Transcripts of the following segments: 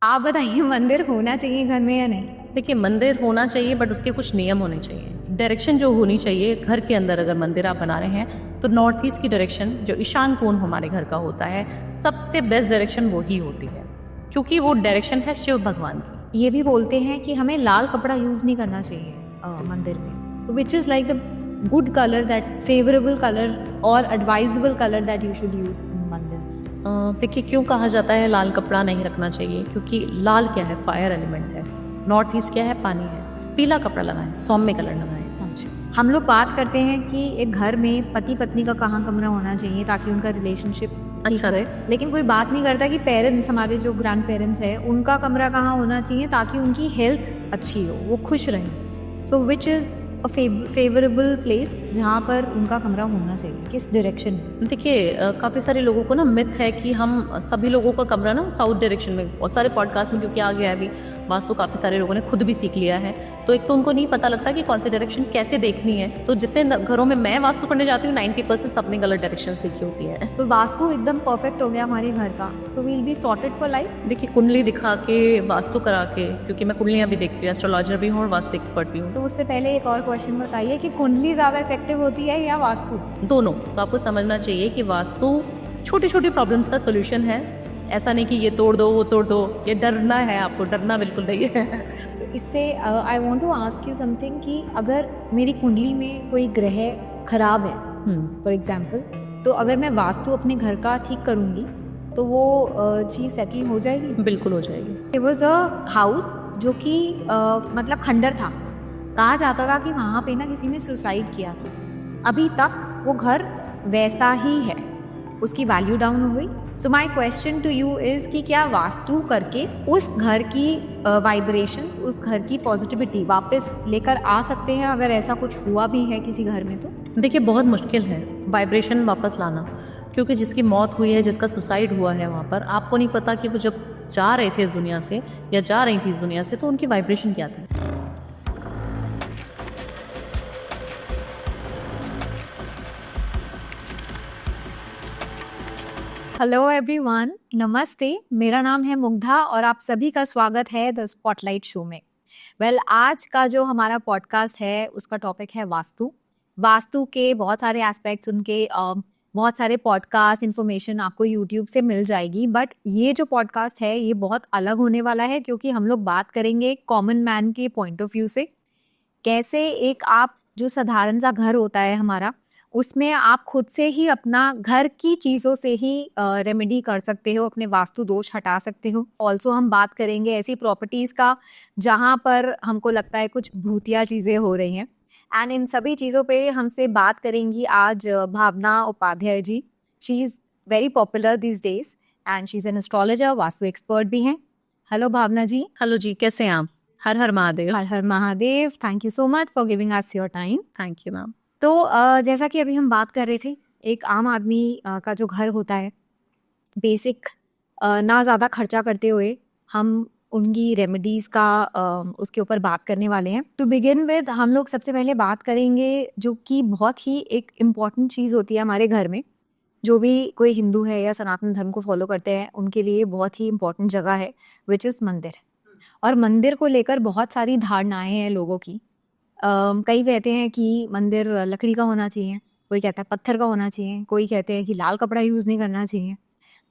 आप बताइए, मंदिर होना चाहिए घर में या नहीं? देखिए, मंदिर होना चाहिए बट उसके कुछ नियम होने चाहिए। डायरेक्शन जो होनी चाहिए घर के अंदर, अगर मंदिर आप बना रहे हैं तो नॉर्थ ईस्ट की डायरेक्शन, जो ईशान कोण हमारे घर का होता है, सबसे बेस्ट डायरेक्शन वो ही होती है, क्योंकि वो डायरेक्शन है शिव भगवान की। ये भी बोलते हैं कि हमें लाल कपड़ा यूज नहीं करना चाहिए मंदिर में। So which is like the good colour, that favourable colour और advisable colour that you should use in mandirs? देखिए, क्यों कहा जाता है लाल कपड़ा नहीं रखना चाहिए? क्योंकि लाल क्या है? फायर एलिमेंट है। नॉर्थ ईस्ट क्या है? पानी है। पीला कपड़ा लगाएं, सौम्य कलर लगाएं। हम लोग बात करते हैं कि एक घर में पति पत्नी का कहाँ कमरा होना चाहिए ताकि उनका रिलेशनशिप अच्छा रहे। लेकिन कोई बात नहीं करता कि पेरेंट्स, हमारे जो ग्रैंड पेरेंट्स हैं, उनका कमरा कहाँ होना चाहिए ताकि उनकी हेल्थ अच्छी हो, वो खुश रहें। So which is a favourable place जहाँ पर उनका कमरा होना चाहिए, किस डायरेक्शन में? देखिए, काफ़ी सारे लोगों को ना मिथ है कि हम सभी लोगों का कमरा ना साउथ डायरेक्शन में, बहुत सारे पॉडकास्ट में क्योंकि आ गया है अभी वास्तु, काफ़ी सारे लोगों ने खुद भी सीख लिया है। तो एक तो उनको नहीं पता लगता कि कौन सी डायरेक्शन कैसे देखनी है। तो जितने घरों में मैं वास्तु करने जाती हूँ 90% सबने गलत डायरेक्शन सीखी होती है। तो वास्तु एकदम परफेक्ट हो गया हमारे घर का, so we will be sorted for life. देखिए, कुंडली दिखा के, वास्तु करा के, क्योंकि मैं कुंडलियाँ भी देखती हूँ, एस्ट्रोलॉजर भी हूँ और वास्तु एक्सपर्ट भी हूँ। तो उससे पहले एक और क्वेश्चन बताइए कि कुंडली ज़्यादा इफेक्टिव होती है या वास्तु? दोनों। तो आपको समझना चाहिए कि वास्तु छोटी छोटी प्रॉब्लम्स का सोल्यूशन है। ऐसा नहीं कि ये तोड़ दो वो तोड़ दो, ये डरना है, आपको डरना बिल्कुल नहीं है। तो इससे I want to ask you something कि अगर मेरी कुंडली में कोई ग्रह खराब है फॉर एग्जांपल, तो अगर मैं वास्तु अपने घर का ठीक करूँगी तो वो चीज़ सेटल हो जाएगी? बिल्कुल हो जाएगी। इट वॉज अ हाउस जो कि मतलब खंडर था। कहा जाता था कि वहाँ पे ना किसी ने सुसाइड किया था। अभी तक वो घर वैसा ही है, उसकी वैल्यू डाउन हो गई। So my question to you is कि क्या वास्तु करके उस घर की वाइब्रेशंस, उस घर की पॉजिटिविटी वापस लेकर आ सकते हैं अगर ऐसा कुछ हुआ भी है किसी घर में? तो देखिए, बहुत मुश्किल है वाइब्रेशन वापस लाना, क्योंकि जिसकी मौत हुई है, जिसका सुसाइड हुआ है, वहाँ पर आपको नहीं पता कि वो जब जा रहे थे इस दुनिया से या जा रही थी इस दुनिया से तो उनकी वाइब्रेशन क्या थी। हेलो एवरीवन, नमस्ते। मेरा नाम है मुग्धा और आप सभी का स्वागत है द स्पॉटलाइट शो में। आज का जो हमारा पॉडकास्ट है उसका टॉपिक है वास्तु। वास्तु के बहुत सारे एस्पेक्ट्स, उनके बहुत सारे पॉडकास्ट इन्फॉर्मेशन आपको यूट्यूब से मिल जाएगी, बट ये जो पॉडकास्ट है ये बहुत अलग होने वाला है क्योंकि हम लोग बात करेंगे कॉमन मैन के पॉइंट ऑफ व्यू से। कैसे एक आप जो साधारण सा घर होता है हमारा, उसमें आप खुद से ही अपना घर की चीज़ों से ही रेमेडी कर सकते हो, अपने वास्तु दोष हटा सकते हो। ऑल्सो हम बात करेंगे ऐसी प्रॉपर्टीज़ का जहाँ पर हमको लगता है कुछ भूतिया चीज़ें हो रही हैं। एंड इन सभी चीज़ों पे हमसे बात करेंगी आज Bhavna Upadhyay ji. She is very popular this days and she is an astrologer, vastu expert भी हैं। हेलो भावना जी। हेलो जी, कैसे हैं आप? हर हर महादेव। हर हर Mahadev. Thank you so much for giving us your time. Thank you ma'am. तो जैसा कि अभी हम बात कर रहे थे, एक आम आदमी का जो घर होता है, बेसिक ना ज़्यादा खर्चा करते हुए हम उनकी रेमेडीज़ का उसके ऊपर बात करने वाले हैं। टू बिगिन विद हम लोग सबसे पहले बात करेंगे जो कि बहुत ही एक इम्पॉर्टेंट चीज़ होती है हमारे घर में। जो भी कोई हिंदू है या सनातन धर्म को फॉलो करते हैं उनके लिए बहुत ही इम्पॉर्टेंट जगह है, विच इज़ मंदिर। और मंदिर को लेकर बहुत सारी धारणाएं हैं लोगों की। कई कहते हैं कि मंदिर लकड़ी का होना चाहिए, कोई कहता है पत्थर का होना चाहिए, कोई कहते हैं कि लाल कपड़ा यूज़ नहीं करना चाहिए,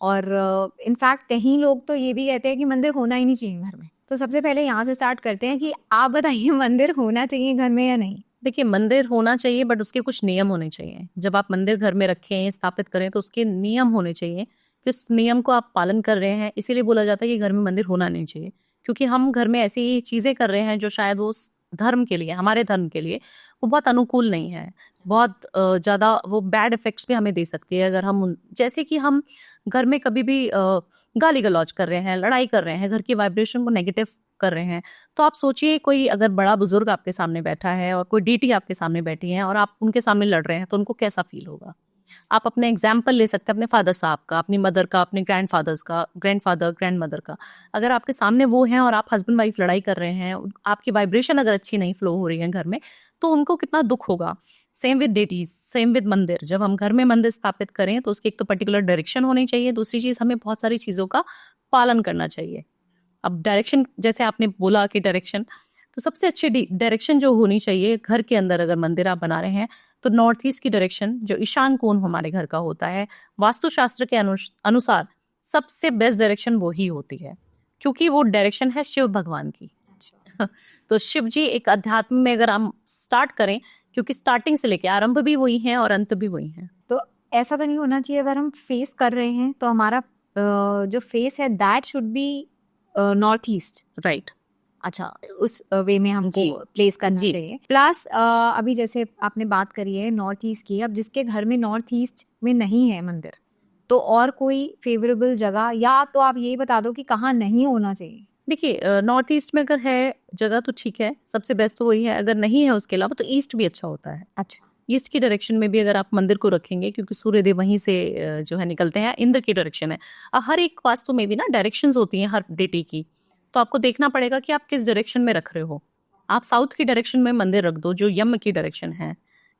और इनफैक्ट कहीं लोग तो ये भी कहते हैं कि मंदिर होना ही नहीं चाहिए घर में। तो सबसे पहले यहाँ से स्टार्ट करते हैं कि आप बताइए, मंदिर होना चाहिए घर में या नहीं? देखिए, मंदिर होना चाहिए बट उसके कुछ नियम होने चाहिए। जब आप मंदिर घर में रखें, स्थापित करें, तो उसके नियम होने चाहिए कि उस नियम को आप पालन कर रहे हैं। इसीलिए बोला जाता है कि घर में मंदिर होना नहीं चाहिए, क्योंकि हम घर में ऐसी चीज़ें कर रहे हैं जो शायद वो उस धर्म के लिए, हमारे धर्म के लिए वो बहुत अनुकूल नहीं है। बहुत ज़्यादा वो बैड इफ़ेक्ट्स भी हमें दे सकती है अगर हम जैसे कि हम घर में कभी भी गाली गलौज कर रहे हैं, लड़ाई कर रहे हैं, घर की वाइब्रेशन को नेगेटिव कर रहे हैं। तो आप सोचिए, कोई अगर बड़ा बुजुर्ग आपके सामने बैठा है और कोई डीटी आपके सामने बैठी है और आप उनके सामने लड़ रहे हैं, तो उनको कैसा फील होगा? आप अपने एग्जाम्पल ले सकते हैं अपने फादर साहब का, अपनी मदर का, अपने ग्रैंडफादर्स का, ग्रैंडफादर, ग्रैंडमदर का। अगर आपके सामने वो हैं और आप हस्बैंड वाइफ लड़ाई कर रहे हैं, आपकी वाइब्रेशन अगर अच्छी नहीं फ्लो हो रही है घर में, तो उनको कितना दुख होगा। Same with deities, same with मंदिर। जब हम घर में मंदिर स्थापित करें तो उसकी एक तो पर्टिकुलर डायरेक्शन होनी चाहिए, दूसरी चीज़ हमें बहुत सारी चीज़ों का पालन करना चाहिए। अब डायरेक्शन, जैसे आपने बोला कि डायरेक्शन, तो सबसे अच्छी डायरेक्शन जो होनी चाहिए घर के अंदर, अगर मंदिर आप बना रहे हैं तो नॉर्थ ईस्ट की डायरेक्शन, जो ईशान कोण हमारे घर का होता है, वास्तुशास्त्र के अनुसार सबसे बेस्ट डायरेक्शन वो ही होती है, क्योंकि वो डायरेक्शन है शिव भगवान की। तो शिव जी एक अध्यात्म में अगर हम स्टार्ट करें, क्योंकि स्टार्टिंग से लेके आरंभ भी वही है और अंत भी वही है। तो ऐसा तो नहीं होना चाहिए अगर हम फेस कर रहे हैं तो हमारा जो फेस है that should be north east, right. अच्छा, उस वे में हमको जी, प्लेस करना जी। चाहिए। प्लस अभी जैसे आपने बात करी है नॉर्थ ईस्ट की, अब जिसके घर में नॉर्थ ईस्ट में नहीं है मंदिर, तो और कोई फेवरेबल जगह, या तो आप यही बता दो कि कहाँ नहीं होना चाहिए। देखिए, नॉर्थ ईस्ट में अगर है जगह तो ठीक है, सबसे बेस्ट तो वही है। अगर नहीं है उसके अलावा तो ईस्ट भी अच्छा होता है। अच्छा, ईस्ट की डायरेक्शन में भी अगर आप मंदिर को रखेंगे, क्योंकि सूर्य देव वहीं से जो है निकलते हैं, इंद्र की डायरेक्शन है। हर एक वास्तु में भी ना डायरेक्शंस होती हैं हर डेटी की, तो आपको देखना पड़ेगा कि आप किस डायरेक्शन में रख रहे हो। आप साउथ की डायरेक्शन में मंदिर रख दो, जो यम की डायरेक्शन है,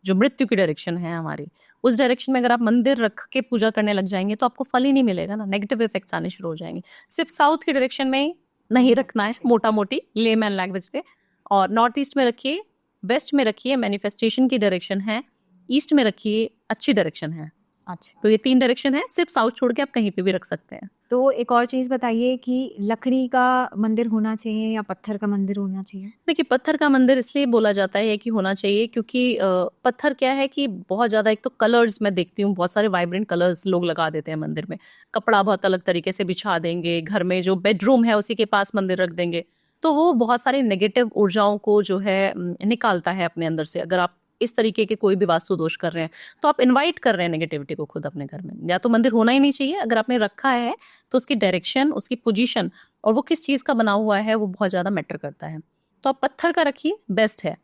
जो मृत्यु की डायरेक्शन है हमारी, उस डायरेक्शन में अगर आप मंदिर रख के पूजा करने लग जाएंगे तो आपको फल ही नहीं मिलेगा ना, नेगेटिव इफेक्ट्स आने शुरू हो जाएंगे। सिर्फ साउथ की डायरेक्शन में नहीं रखना है, मोटा मोटी लेमैन लैंग्वेज पे। और नॉर्थ ईस्ट में रखिए, वेस्ट में रखिए, मैनिफेस्टेशन की डायरेक्शन है, ईस्ट में रखिए, अच्छी डायरेक्शन है। अच्छा। तो ये 3 डायरेक्शन है, सिर्फ साउथ छोड़ के आप कहीं पे भी रख सकते हैं। तो एक और चीज बताइए कि लकड़ी का मंदिर होना चाहिए या पत्थर का मंदिर होना चाहिए? देखिए, पत्थर का मंदिर इसलिए बोला जाता है कि होना चाहिए, क्योंकि पत्थर क्या है कि बहुत ज़्यादा, एक तो कलर्स मैं देखती हूँ, बहुत सारे वाइब्रेंट कलर्स लोग लगा देते हैं मंदिर में। कपड़ा बहुत अलग तरीके से बिछा देंगे, घर में जो बेडरूम है उसी के पास मंदिर रख देंगे, तो वो बहुत सारी नेगेटिव ऊर्जाओं को जो है निकालता है अपने अंदर से। अगर आप इस तरीके के कोई भी वास्तु दोष कर रहे हैं तो आप इन्वाइट कर रहे हैं नेगेटिविटी को खुद अपने घर में। या तो मंदिर होना ही नहीं चाहिए, अगर आपने रखा है तो उसकी डायरेक्शन, उसकी पोजीशन और वो किस चीज़ का बना हुआ है वो बहुत ज़्यादा मैटर करता है। तो आप पत्थर का रखिए, बेस्ट है।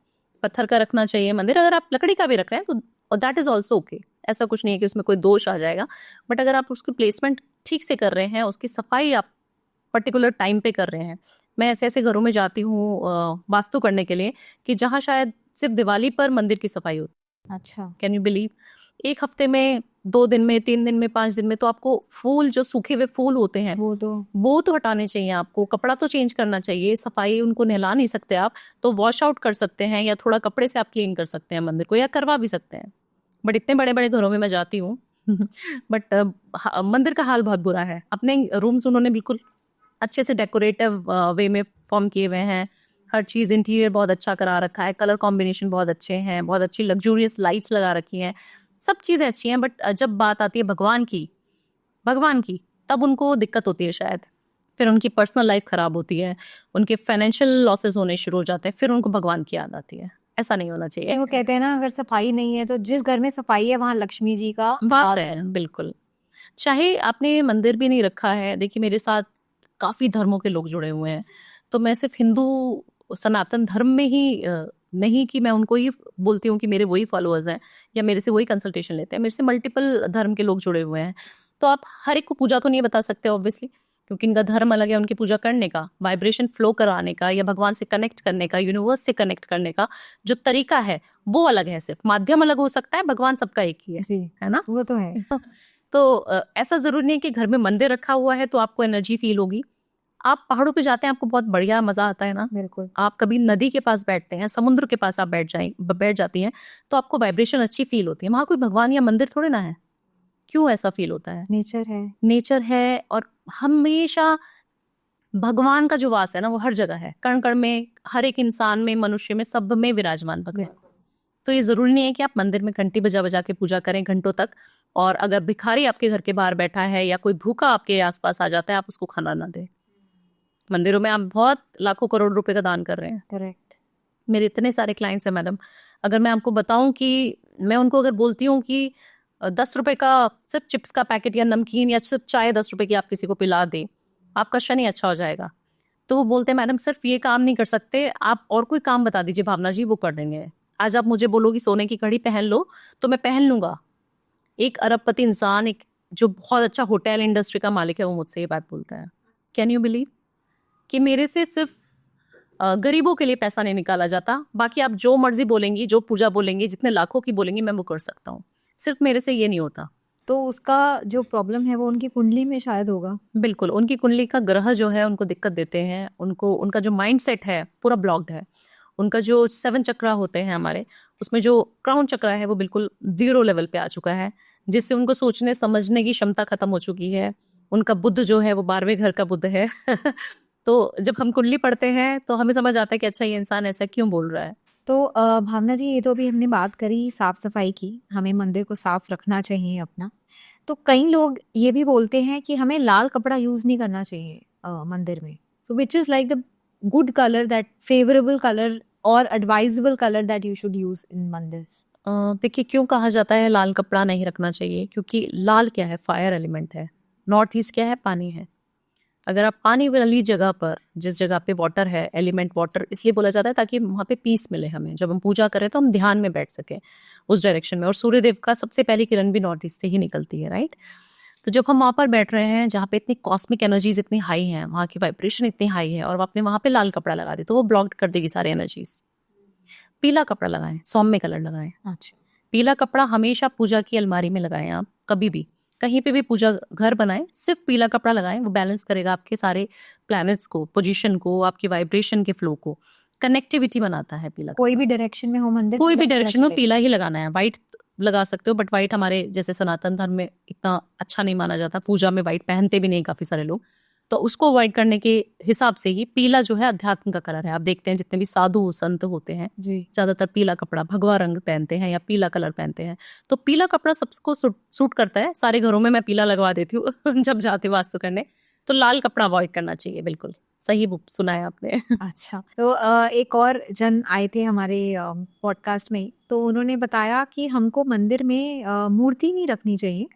पत्थर का रखना चाहिए मंदिर। अगर आप लकड़ी का भी रख रहे हैं तो दैट इज़ ऑल्सो ओके। ऐसा कुछ नहीं है कि उसमें कोई दोष आ जाएगा, बट अगर आप उसकी प्लेसमेंट ठीक से कर रहे हैं, उसकी सफाई आप पर्टिकुलर टाइम पे कर रहे हैं। मैं ऐसे ऐसे घरों में जाती हूँ वास्तु करने के लिए कि जहाँ शायद सिर्फ दिवाली पर मंदिर की सफाई होती है। अच्छा, कैन यू बिलीव? 1 हफ्ते में, 2 दिन में, 3 दिन में, 5 दिन में, तो आपको फूल, जो सूखे हुए फूल होते हैं वो तो हटाने चाहिए आपको। कपड़ा तो चेंज करना चाहिए, सफाई उनको नहला नहीं सकते आप, तो वॉश आउट कर सकते हैं या थोड़ा कपड़े से आप क्लीन कर सकते हैं मंदिर को, या करवा भी सकते हैं। बट इतने बड़े बड़े घरों में मैं जाती हूँ बट मंदिर का हाल बहुत बुरा है। अपने रूम्स उन्होंने बिल्कुल अच्छे से डेकोरेटिव वे में फॉर्म किए हुए हैं। हर चीज़, इंटीरियर बहुत अच्छा करा रखा है, कलर कॉम्बिनेशन बहुत अच्छे हैं, बहुत अच्छी लग्जूरियस लाइट्स लगा रखी हैं, सब चीज़ें अच्छी हैं। बट जब बात आती है भगवान की, तब उनको दिक्कत होती है शायद। फिर उनकी पर्सनल लाइफ खराब होती है, उनके फाइनेंशियल लॉसेस होने शुरू हो जाते हैं, फिर उनको भगवान की याद आती है। ऐसा नहीं होना चाहिए। वो कहते हैं ना, अगर सफाई नहीं है तो जिस घर में सफाई है वहाँ लक्ष्मी जी का वास है, बिल्कुल। चाहे आपने मंदिर भी नहीं रखा है, देखिए मेरे साथ काफ़ी धर्मों के लोग जुड़े हुए हैं, तो मैं सिर्फ हिंदू सनातन धर्म में ही नहीं कि मैं उनको ही बोलती हूँ कि मेरे वही फॉलोअर्स हैं या मेरे से वही कंसल्टेशन लेते हैं। मेरे से मल्टीपल धर्म के लोग जुड़े हुए हैं, तो आप हर एक को पूजा तो नहीं बता सकते ऑब्वियसली, क्योंकि इनका धर्म अलग है। उनकी पूजा करने का, वाइब्रेशन फ्लो कराने का, या भगवान से कनेक्ट करने का, यूनिवर्स से कनेक्ट करने का जो तरीका है वो अलग है। सिर्फ माध्यम अलग हो सकता है, भगवान सबका एक ही है ना? वो तो है। तो ऐसा जरूरी नहीं कि घर में मंदिर रखा हुआ है तो आपको एनर्जी फील होगी। आप पहाड़ों पे जाते हैं, आपको बहुत बढ़िया मजा आता है ना। बिल्कुल। आप कभी नदी के पास बैठते हैं, समुद्र के पास आप बैठ जाती हैं, तो आपको वाइब्रेशन अच्छी फील होती है। वहां कोई भगवान या मंदिर थोड़े ना है, क्यों ऐसा फील होता है? नेचर है, और हमेशा भगवान का जो वास है ना वो हर जगह है, कण कण में, हर एक इंसान में, मनुष्य में, सब में विराजमान भगवान। तो ये जरूरी नहीं है कि आप मंदिर में घंटी बजा बजा के पूजा करें घंटों तक, और अगर भिखारी आपके घर के बाहर बैठा है या कोई भूखा आपके आसपास आ जाता है, आप उसको खाना ना दें। मंदिरों में आप बहुत लाखों करोड़ रुपए का दान कर रहे हैं। करेक्ट। मेरे इतने सारे क्लाइंट्स हैं मैडम, अगर मैं आपको बताऊं कि मैं उनको अगर बोलती हूँ कि 10 रुपए का सिर्फ चिप्स का पैकेट या नमकीन या सिर्फ चाय 10 रुपए की आप किसी को पिला दें, आपका शनि अच्छा हो जाएगा, तो वो बोलते हैं मैडम सिर्फ ये काम नहीं कर सकते, आप और कोई काम बता दीजिए भावना जी, वो कर देंगे। आज आप मुझे बोलोगी सोने की कड़ी पहन लो तो मैं पहन लूंगा। एक अरबपति इंसान, एक जो बहुत अच्छा होटल इंडस्ट्री का मालिक है, वो मुझसे ये बात बोलता है। कैन यू बिलीव कि मेरे से सिर्फ गरीबों के लिए पैसा नहीं निकाला जाता, बाकी आप जो मर्जी बोलेंगी, जो पूजा बोलेंगी, जितने लाखों की बोलेंगी, मैं वो कर सकता हूँ। सिर्फ मेरे से ये नहीं होता। तो उसका जो प्रॉब्लम है वो उनकी कुंडली में शायद होगा। बिल्कुल, उनकी कुंडली का ग्रह जो है उनको दिक्कत देते हैं, उनको उनका जो माइंडसेट है पूरा ब्लॉक्ड है। उनका जो 7 चक्रा होते हैं हमारे, उसमें जो क्राउन चक्रा है वो बिल्कुल 0 लेवल पे आ चुका है, जिससे उनको सोचने समझने की क्षमता खत्म हो चुकी है। उनका बुध जो है वो 12वें घर का बुध है। तो जब हम कुंडली पढ़ते हैं तो हमें समझ आता है कि अच्छा ये इंसान ऐसा क्यों बोल रहा है। तो भावना जी, ये तो अभी हमने बात करी साफ सफाई की, हमें मंदिर को साफ रखना चाहिए अपना। तो कई लोग ये भी बोलते हैं कि हमें लाल कपड़ा यूज नहीं करना चाहिए मंदिर में। So which is like the good colour, that favourable colour और advisable colour that you should use in mandirs? देखिए क्यों कहा जाता है लाल कपड़ा नहीं रखना चाहिए, क्योंकि लाल क्या है, फायर एलिमेंट है। नॉर्थ ईस्ट क्या है, पानी है। अगर आप पानी वाली जगह पर, जिस जगह पे वाटर है, एलिमेंट वाटर इसलिए बोला जाता है ताकि वहाँ पे पीस मिले हमें। जब हम पूजा करें तो हम ध्यान में बैठ सकें उस डायरेक्शन में। और सूर्यदेव का सबसे पहली किरण भी नॉर्थ ईस्ट से ही निकलती है, राइट। तो जब हम वहाँ पर बैठ रहे हैं जहाँ पे इतनी कॉस्मिक एनर्जीज इतनी हाई हैं, वहाँ की वाइब्रेशन इतनी हाई है, और आपने वहाँ पे लाल कपड़ा लगा दी तो वो ब्लॉक कर देगी सारी एनर्जीज। पीला कपड़ा लगाएं, सौम्य कलर लगाएं। अच्छा। पीला कपड़ा हमेशा पूजा की अलमारी में लगाएं। आप कभी भी कहीं पे भी पूजा घर बनाएं, सिर्फ पीला कपड़ा लगाएं। वो बैलेंस करेगा आपके सारे प्लैनेट्स को, पोजीशन को, आपकी वाइब्रेशन के फ्लो को, कनेक्टिविटी बनाता है पीला। कोई भी डायरेक्शन में हो मंदिर, कोई भी पीला डायरेक्शन में चलेगा। पीला ही लगाना है। व्हाइट लगा सकते हो बट व्हाइट हमारे जैसे सनातन धर्म में इतना अच्छा नहीं माना जाता। पूजा में व्हाइट पहनते भी नहीं काफी सारे लोग, तो उसको अवॉइड करने के हिसाब से ही पीला जो है अध्यात्म का कलर है। आप देखते हैं जितने भी साधु संत होते हैं जी। ज्यादातर पीला कपड़ा, भगवा रंग पहनते हैं या पीला कलर पहनते हैं। तो पीला कपड़ा सबको सूट करता है। सारे घरों में मैं पीला लगवा देती हूँ जब जाती हूँ वास्तु करने। तो लाल कपड़ा अवॉइड करना चाहिए। बिल्कुल सही सुना है आपने। अच्छा, तो एक और जन आए थे हमारे पॉडकास्ट में, तो उन्होंने बताया कि हमको मंदिर में मूर्ति नहीं रखनी चाहिए,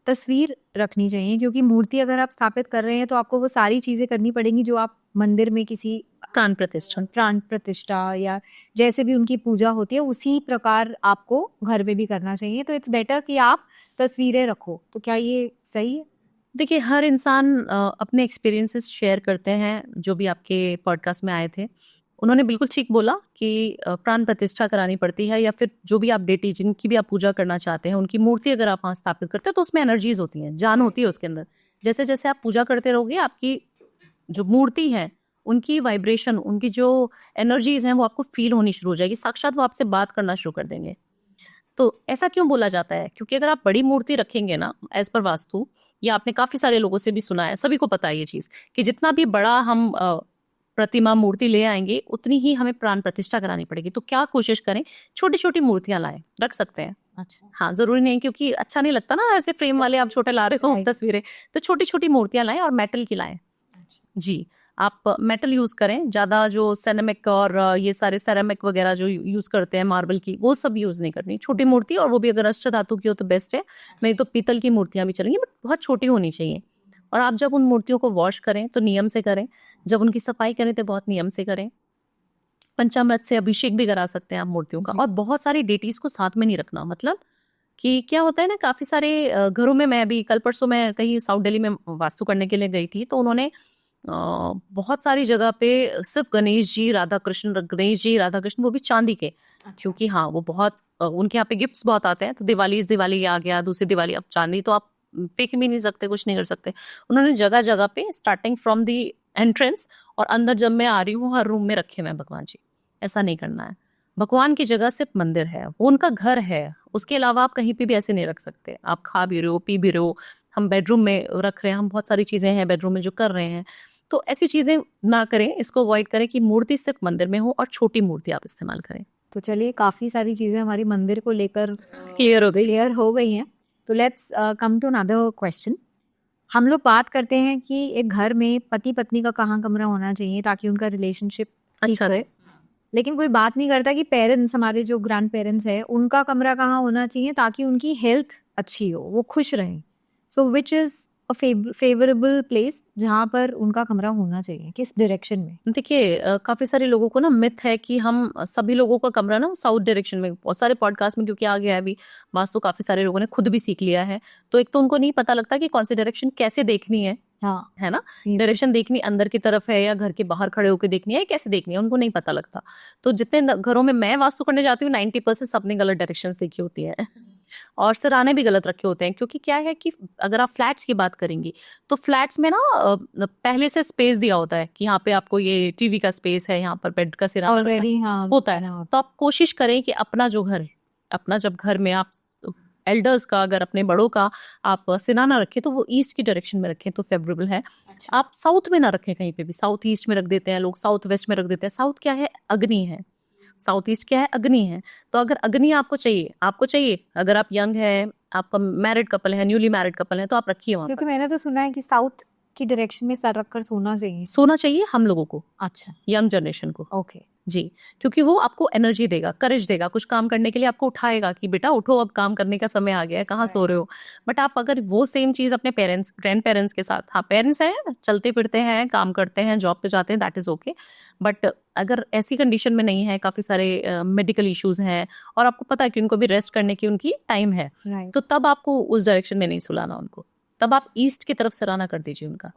तस्वीर रखनी चाहिए, क्योंकि मूर्ति अगर आप स्थापित कर रहे हैं तो आपको वो सारी चीजें करनी पड़ेंगी जो आप मंदिर में किसी प्राण प्रतिष्ठा, प्राण प्रतिष्ठा या जैसे भी उनकी पूजा होती है उसी प्रकार आपको घर में भी करना चाहिए। तो इट्स बेटर कि आप तस्वीरें रखो। तो क्या ये सही है? देखिए हर इंसान अपने एक्सपीरियंसेस शेयर करते हैं। जो भी आपके पॉडकास्ट में आए थे उन्होंने बिल्कुल ठीक बोला कि प्राण प्रतिष्ठा करानी पड़ती है, या फिर जो भी आप डेटी जिनकी भी आप पूजा करना चाहते हैं उनकी मूर्ति अगर आप वहाँ स्थापित करते हैं तो उसमें एनर्जीज होती हैं, जान होती है उसके अंदर। जैसे जैसे आप पूजा करते रहोगे आपकी जो मूर्ति है उनकी वाइब्रेशन, उनकी जो एनर्जीज हैं वो आपको फील होनी शुरू हो जाएगी। साक्षात वो आपसे बात करना शुरू कर देंगे। तो ऐसा क्यों बोला जाता है? क्योंकि अगर आप बड़ी मूर्ति रखेंगे ना, एज पर वास्तु, या आपने काफी सारे लोगों से भी सुना है, सभी को पता है ये चीज कि जितना भी बड़ा हम प्रतिमा मूर्ति ले आएंगे उतनी ही हमें प्राण प्रतिष्ठा करानी पड़ेगी। तो क्या कोशिश करें, छोटी छोटी मूर्तियां लाएं, रख सकते हैं। अच्छा। हाँ, जरूरी नहीं, क्योंकि अच्छा नहीं लगता ना ऐसे फ्रेम वाले आप छोटे ला रहे हो तस्वीरें। तो छोटी छोटी मूर्तियां लाएं और मेटल की लाएं। जी, आप मेटल यूज करें ज्यादा। जो सेरेमिक और ये सारे सेरेमिक वगैरह जो यूज करते हैं, मार्बल की, वो सब यूज नहीं करनी। छोटी मूर्ति, और वो भी अगर अष्ट धातु की हो तो बेस्ट है, नहीं तो पीतल की मूर्तियां भी चलेंगी, बट बहुत छोटी होनी चाहिए। और आप जब उन मूर्तियों को वॉश करें तो नियम से करें, जब उनकी सफाई करें तो बहुत नियम से करें। पंचामृत से अभिषेक भी करा सकते हैं आप मूर्तियों का। और बहुत सारी डेटीज को साथ में नहीं रखना। मतलब कि क्या होता है ना, काफी सारे घरों में, मैं अभी कल परसों मैं कहीं साउथ दिल्ली में वास्तु करने के लिए गई थी, तो उन्होंने बहुत सारी जगह पे सिर्फ गणेश जी राधा कृष्ण, वो भी चांदी के। क्योंकि हाँ वो बहुत उनके यहाँ पे गिफ्ट्स बहुत आते हैं। तो दिवाली आ गया, दूसरी दिवाली, अब चांदी तो आप फेंक भी नहीं सकते, कुछ नहीं कर सकते। उन्होंने जगह जगह पे स्टार्टिंग फ्रॉम दी एंट्रेंस और अंदर जब मैं आ रही हूँ हर रूम में रखे हुए हैं भगवान जी। ऐसा नहीं करना है। भगवान की जगह सिर्फ मंदिर है, वो उनका घर है। उसके अलावा आप कहीं पे भी ऐसे नहीं रख सकते। आप खा भी रहे हो, पी भी रहे हो, हम बेडरूम में रख रहे हैं, हम बहुत सारी चीजें हैं बेडरूम में जो कर रहे हैं। तो ऐसी चीजें ना करें, इसको अवॉइड करें कि मूर्ति सिर्फ मंदिर में हो और छोटी मूर्ति आप इस्तेमाल करें। तो चलिए, काफी सारी चीजें हमारी मंदिर को लेकर क्लियर हो गई हैं। तो let's come to another question. हम लोग बात करते हैं कि एक घर में पति पत्नी का कहाँ कमरा होना चाहिए ताकि उनका रिलेशनशिप अच्छा रहे, लेकिन कोई बात नहीं करता कि पेरेंट्स, हमारे जो ग्रैंड पेरेंट्स है, उनका कमरा कहाँ होना चाहिए ताकि उनकी हेल्थ अच्छी हो, वो खुश रहें। So which is a favourable place जहाँ पर उनका कमरा होना चाहिए, किस डायरेक्शन में? देखिए काफी सारे लोगों को ना मिथ है कि हम सभी लोगों का कमरा ना साउथ डायरेक्शन में। बहुत सारे पॉडकास्ट में क्योंकि आ गया है अभी वास्तु, काफी सारे लोगों ने खुद भी सीख लिया है। तो एक तो उनको नहीं पता लगता कि कौन सी डायरेक्शन कैसे देखनी है। हाँ, है ना, डायरेक्शन देखनी अंदर की तरफ है या घर के बाहर खड़े होकर देखनी है, कैसे देखनी है, उनको नहीं पता लगता। तो जितने घरों में मैं वास्तु करने जाती हूँ 90% सबने गलत डायरेक्शन देखी होती है। और सिराने भी गलत रखे होते हैं, क्योंकि क्या है कि अगर आप फ्लैट्स की बात करेंगी तो फ्लैट्स में ना पहले से स्पेस दिया होता है कि यहाँ पे आपको ये टीवी का स्पेस है, यहाँ पर बेड का सिराना ऑलरेडी हाँ होता है। तो आप कोशिश करें कि अपना जो घर है, अपना जब घर में आप एल्डर्स का, अगर अपने बड़ों का आप सिराना रखें तो वो ईस्ट की डायरेक्शन में रखें तो फेवरेबल है। अच्छा। आप साउथ में ना रखें कहीं पे भी, साउथ ईस्ट में रख देते हैं लोग, साउथ वेस्ट में रख देते हैं। साउथ क्या है, अग्नि है, साउथ ईस्ट क्या है, अग्नि है। तो अगर अग्नि आपको चाहिए, अगर आप यंग है, आपका मैरिड कपल है, न्यूली मैरिड कपल है, तो आप रखिए वहाँ क्योंकि मैंने तो सुना है कि साउथ की डायरेक्शन में सर रखकर सोना चाहिए। सोना चाहिए हम लोगों को, अच्छा, यंग जनरेशन को ओके। जी, क्योंकि वो आपको एनर्जी देगा, करेज देगा, कुछ काम करने के लिए आपको उठाएगा कि बेटा उठो, अब काम करने का समय आ गया है, कहाँ सो रहे हो। बट आप अगर वो सेम चीज अपने पेरेंट्स, ग्रैंड पेरेंट्स के साथ, हाँ पेरेंट्स हैं, चलते फिरते हैं, काम करते हैं, जॉब पे जाते हैं, दैट इज ओके। बट अगर ऐसी कंडीशन में नहीं है, काफी सारे मेडिकल इश्यूज हैं और आपको पता है कि उनको भी रेस्ट करने की उनकी टाइम है, तो तब आपको उस डायरेक्शन में नहीं सुलाना उनको, तब आप ईस्ट की तरफ सराहना कर दीजिए उनका,